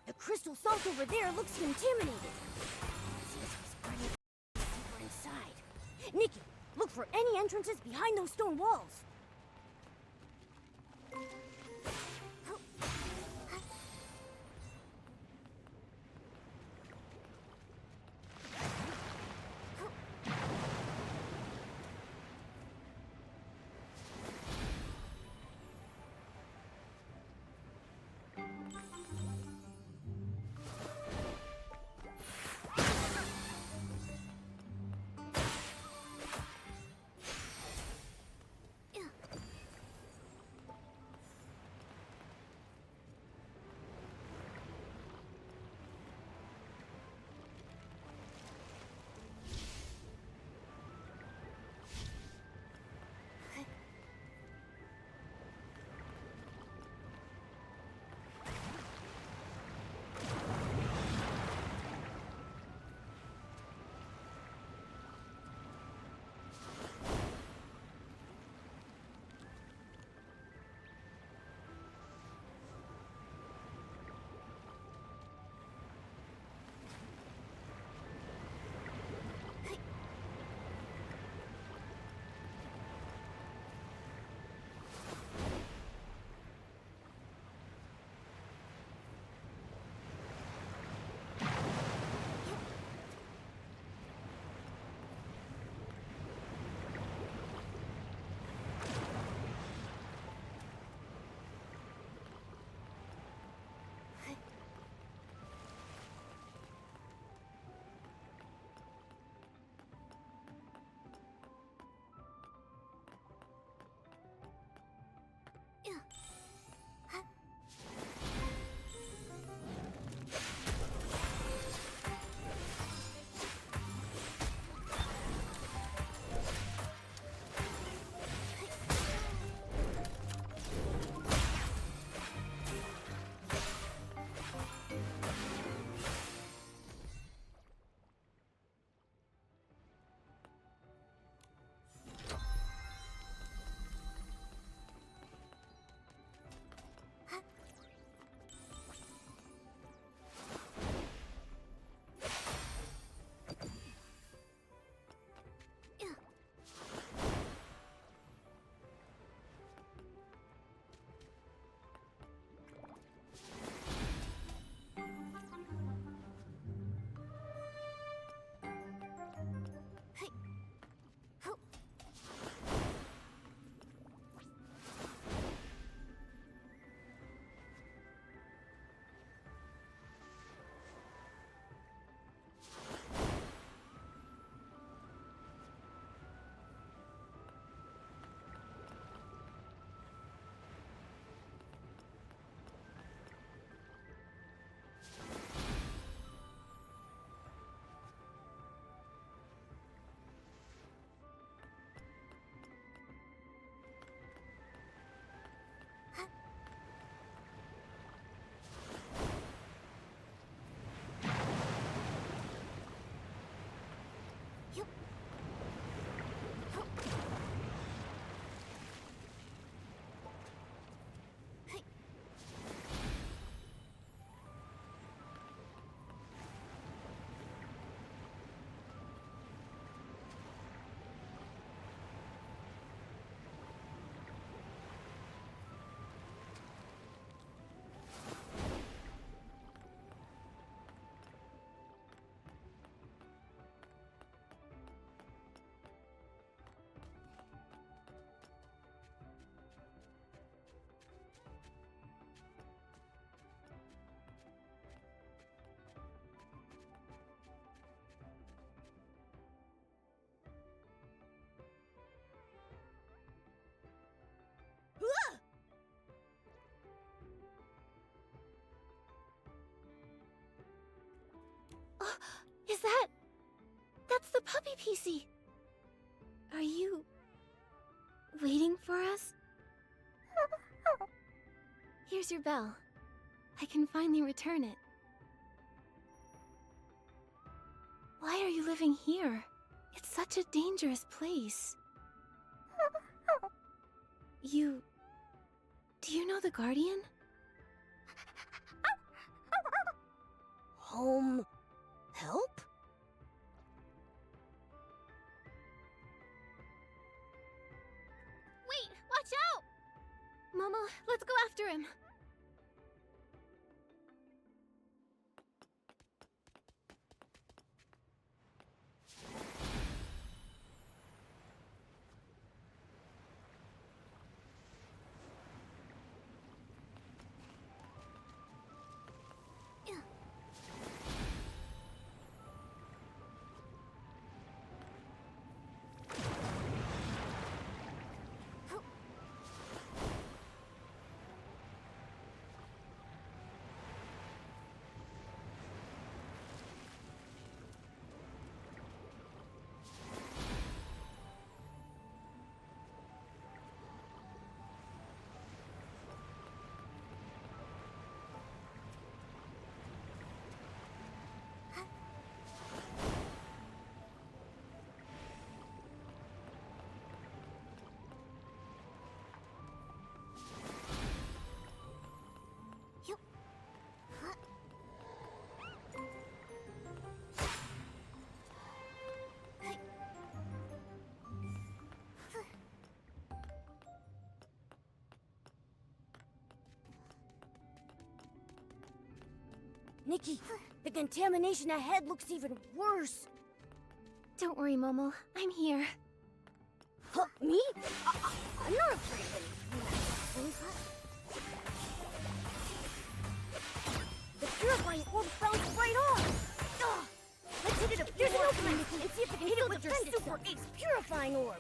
The crystal salt over there looks contaminated. Seems he's burning deeper inside. Nikki, look for any entrances behind those stone walls. Is that... That's the puppy PC. Are you... waiting for us? Here's your bell. I can finally return it. Why are you living here? It's such a dangerous place. You... Do you know the Guardian? Home... help? Wait! Watch out! Momo, let's go after him. Nikki, the contamination ahead looks even worse. Don't worry, Momo. I'm here. Huh, me? I'm not afraid of anything. The purifying orb bounced right off. Ugh. Let's hit it a few more times and see if we can hit it with your Super Ace purifying orb.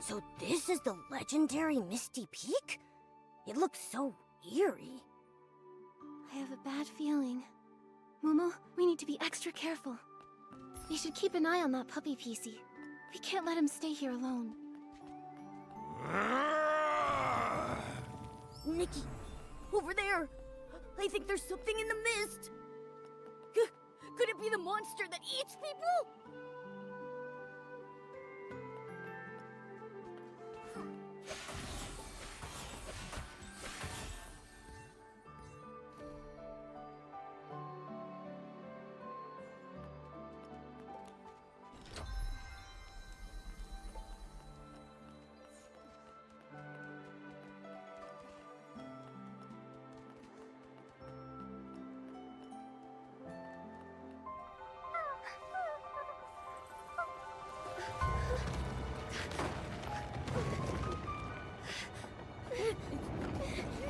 So this is the legendary Misty Peak? It looks so eerie. I have a bad feeling. Momo, we need to be extra careful. We should keep an eye on that puppy PC. We can't let him stay here alone. Nikki, over there! I think there's something in the mist! Could it be the monster that eats people?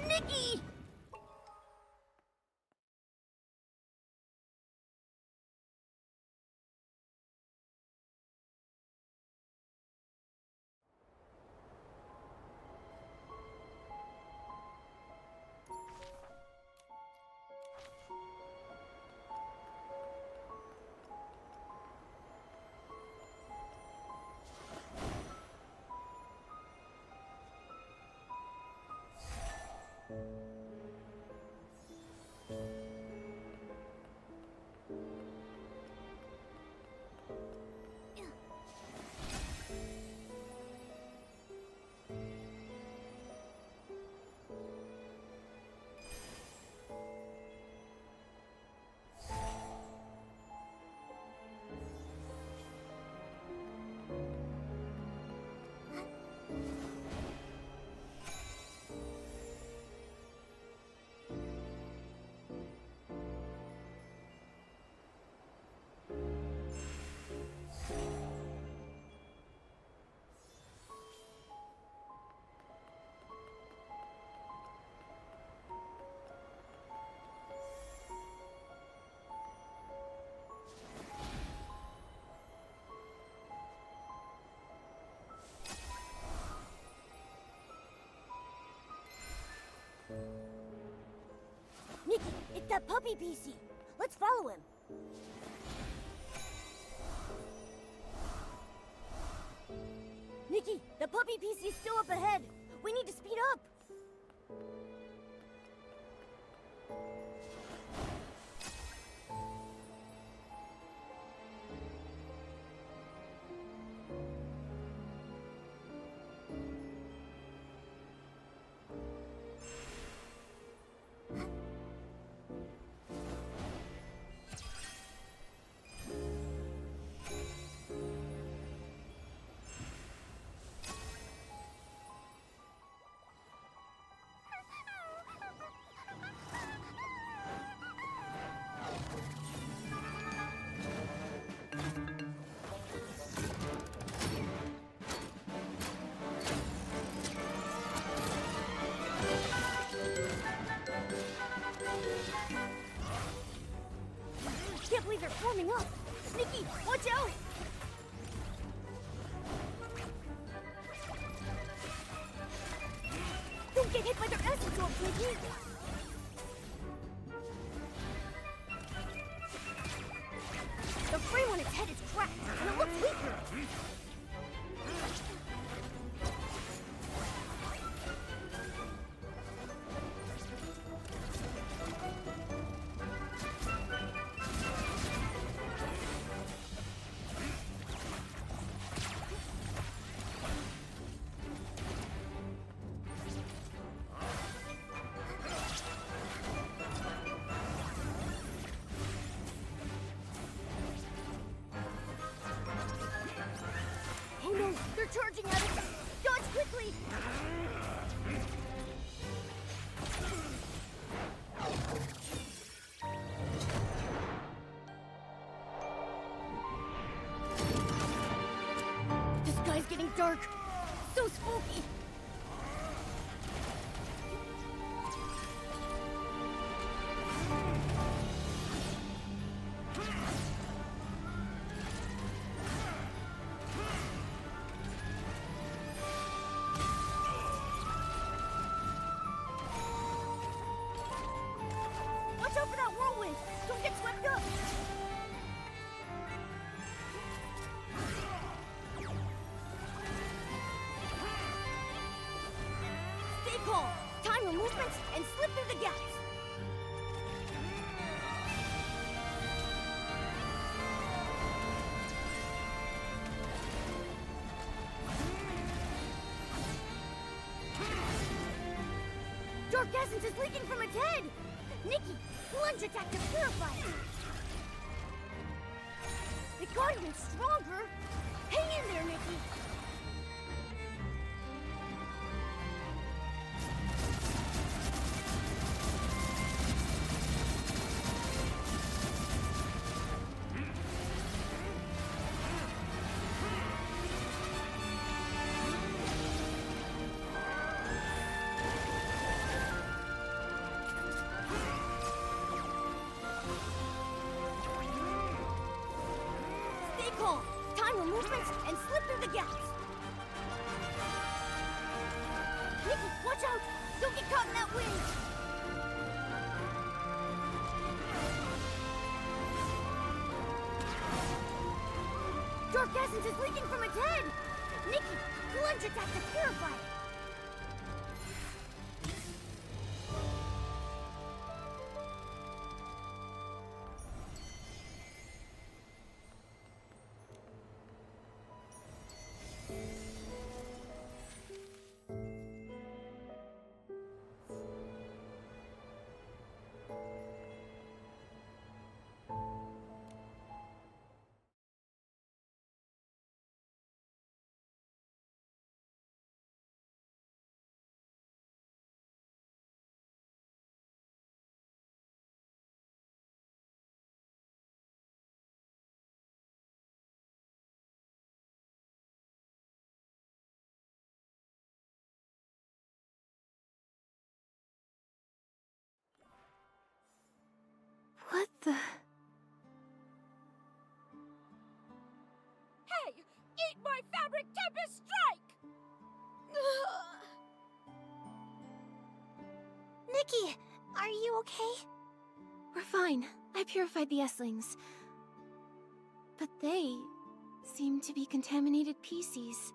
Nikki! Nikki, it's that puppy PC. Let's follow him. Nikki, the puppy PC is still up ahead. We need to speed up. Can't believe they're forming up. Nikki, watch out! Don't get hit by their acid drops, Nikki! The frame on its head is cracked, and it looks weaker. They're charging at us! Dodge quickly! The sky's getting dark! So spooky! calm. Time your movements and slip through the gaps. Dark essence is leaking from its head! Nikki, plunge attack to purify it! It got even stronger! Hang in there, Nikki! Time your movements and slip through the gaps. Nikki, watch out! Don't get caught in that wind! Dark essence is leaking from its head! Nikki, plunge attack to purify it! What the... Hey! Eat my fabric tempest strike! Nikki, are you okay? We're fine. I purified the S-lings. But they seem to be contaminated PCs.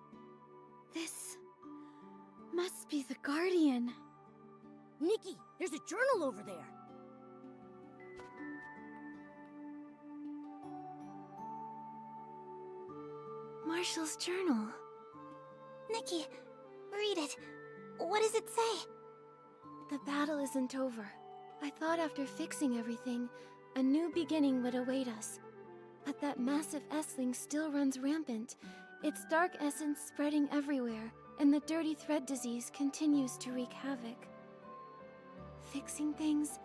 This must be the Guardian. Nikki, there's a journal over there. Marshall's journal. Nikki, read it. What does it say? The battle isn't over. I thought after fixing everything, a new beginning would await us. But that massive S-ling still runs rampant. Its dark essence spreading everywhere, and the dirty thread disease continues to wreak havoc. Fixing things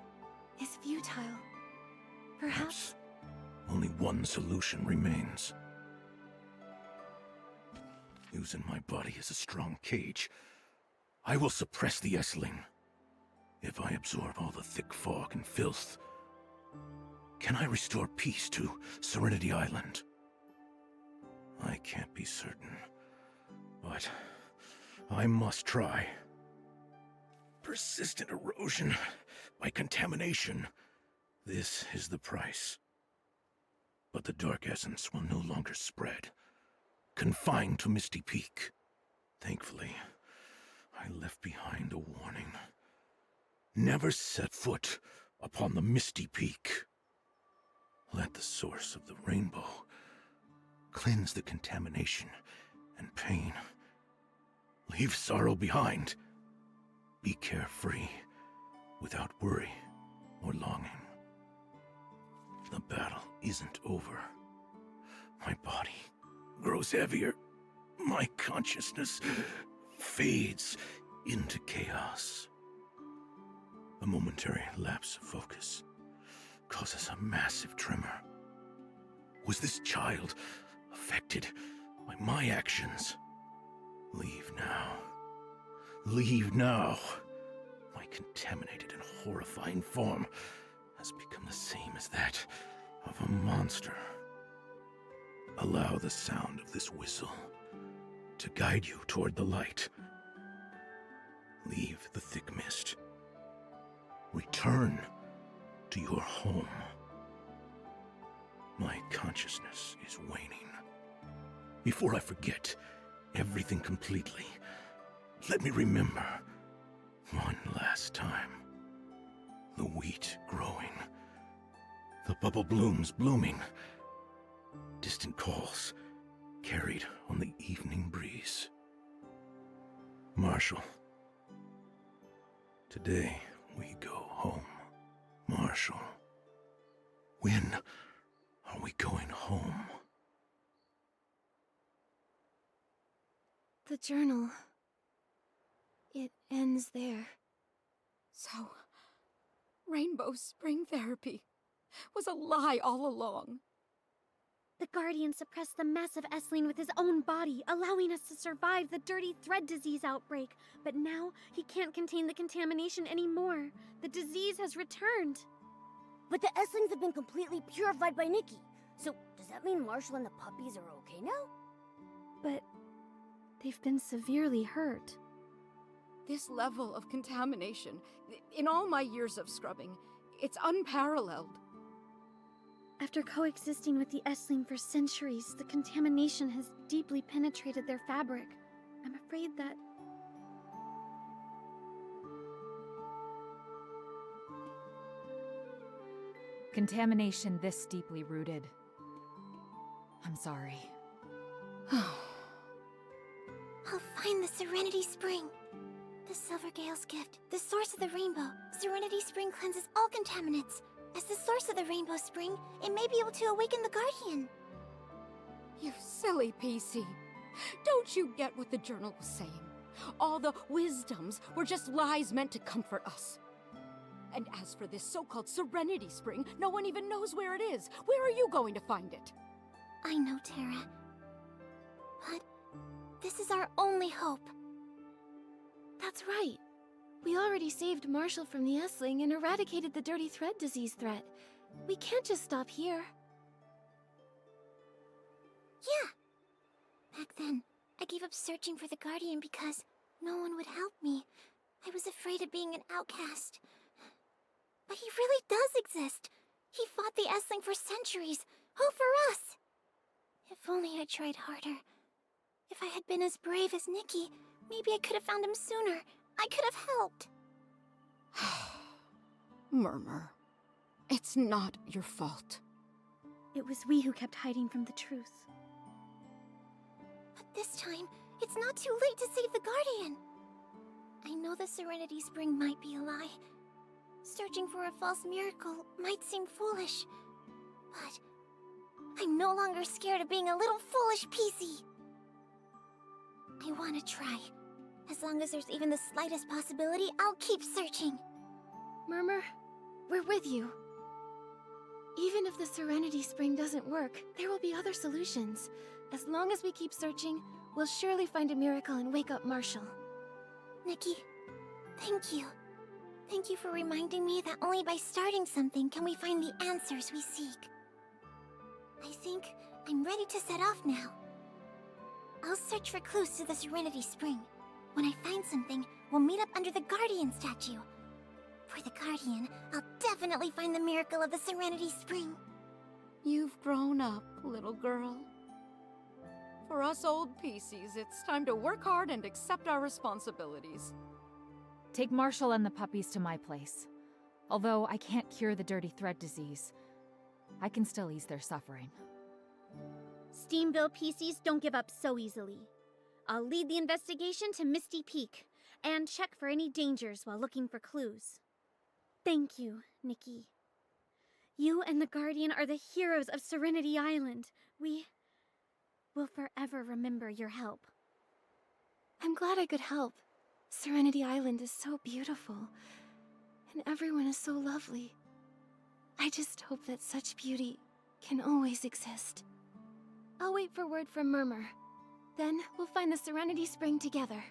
is futile. Perhaps only one solution remains. Using my body as a strong cage, I will suppress the S-ling. If I absorb all the thick fog and filth, can I restore peace to Serenity Island? I can't be certain, but I must try. Persistent erosion by contamination. This is the price. But the dark essence will no longer spread, confined to Misty Peak. Thankfully, I left behind a warning. Never set foot upon the Misty Peak. Let the source of the rainbow cleanse the contamination and pain. Leave sorrow behind. Be carefree, without worry or longing. The battle isn't over. My body grows heavier. My consciousness fades into chaos. A momentary lapse of focus causes a massive tremor. Was this child affected by my actions? Leave now. Leave now. My contaminated and horrifying form has become the same as that of a monster. Allow the sound of this whistle to guide you toward the light. Leave the thick mist. Return to your home. My consciousness is waning. Before I forget everything completely, let me remember One last time. The wheat growing. The bubble blooms blooming. Distant calls carried on the evening breeze. Marshall. Today we go home. Marshall. When are we going home? The journal. It ends there. So, Rainbow Spring Therapy was a lie all along. The Guardian suppressed the massive Essling with his own body, allowing us to survive the dirty thread disease outbreak. But now, he can't contain the contamination anymore. The disease has returned. But the Esslings have been completely purified by Nikki. So, does that mean Marshall and the puppies are okay now? But they've been severely hurt. This level of contamination, in all my years of scrubbing, it's unparalleled. After coexisting with the Essling for centuries, the contamination has deeply penetrated their fabric. I'm afraid that... Contamination this deeply rooted. I'm sorry. I'll find the Serenity Spring. The Silvergale's gift, the source of the rainbow. Serenity Spring cleanses all contaminants. As the source of the Rainbow Spring, it may be able to awaken the Guardian. You silly PC. Don't you get what the journal was saying? All the wisdoms were just lies meant to comfort us. And as for this so-called Serenity Spring, no one even knows where it is. Where are you going to find it? I know, Terra. But this is our only hope. That's right. We already saved Marshall from the Essling and eradicated the dirty thread disease threat. We can't just stop here. Yeah. Back then, I gave up searching for the Guardian because no one would help me. I was afraid of being an outcast. But he really does exist. He fought the Essling for centuries, all for us. If only I tried harder. If I had been as brave as Nikki, maybe I could have found him sooner. I could have helped. Murmur. It's not your fault. It was we who kept hiding from the truth. But this time, it's not too late to save the Guardian. I know the Serenity Spring might be a lie. Searching for a false miracle might seem foolish. But I'm no longer scared of being a little foolish PC. I want to try. As long as there's even the slightest possibility, I'll keep searching. Murmur, we're with you. Even if the Serenity Spring doesn't work, there will be other solutions. As long as we keep searching, we'll surely find a miracle and wake up Marshall. Nikki, thank you. Thank you for reminding me that only by starting something can we find the answers we seek. I think I'm ready to set off now. I'll search for clues to the Serenity Spring. When I find something, we'll meet up under the Guardian statue. For the Guardian, I'll definitely find the miracle of the Serenity Spring. You've grown up, little girl. For us old PCs, it's time to work hard and accept our responsibilities. Take Marshall and the puppies to my place. Although I can't cure the dirty thread disease, I can still ease their suffering. Steamville PCs don't give up so easily. I'll lead the investigation to Misty Peak, and check for any dangers while looking for clues. Thank you, Nikki. You and the Guardian are the heroes of Serenity Island. We will forever remember your help. I'm glad I could help. Serenity Island is so beautiful, and everyone is so lovely. I just hope that such beauty can always exist. I'll wait for word from Murmur. Then we'll find the Serenity Spring together.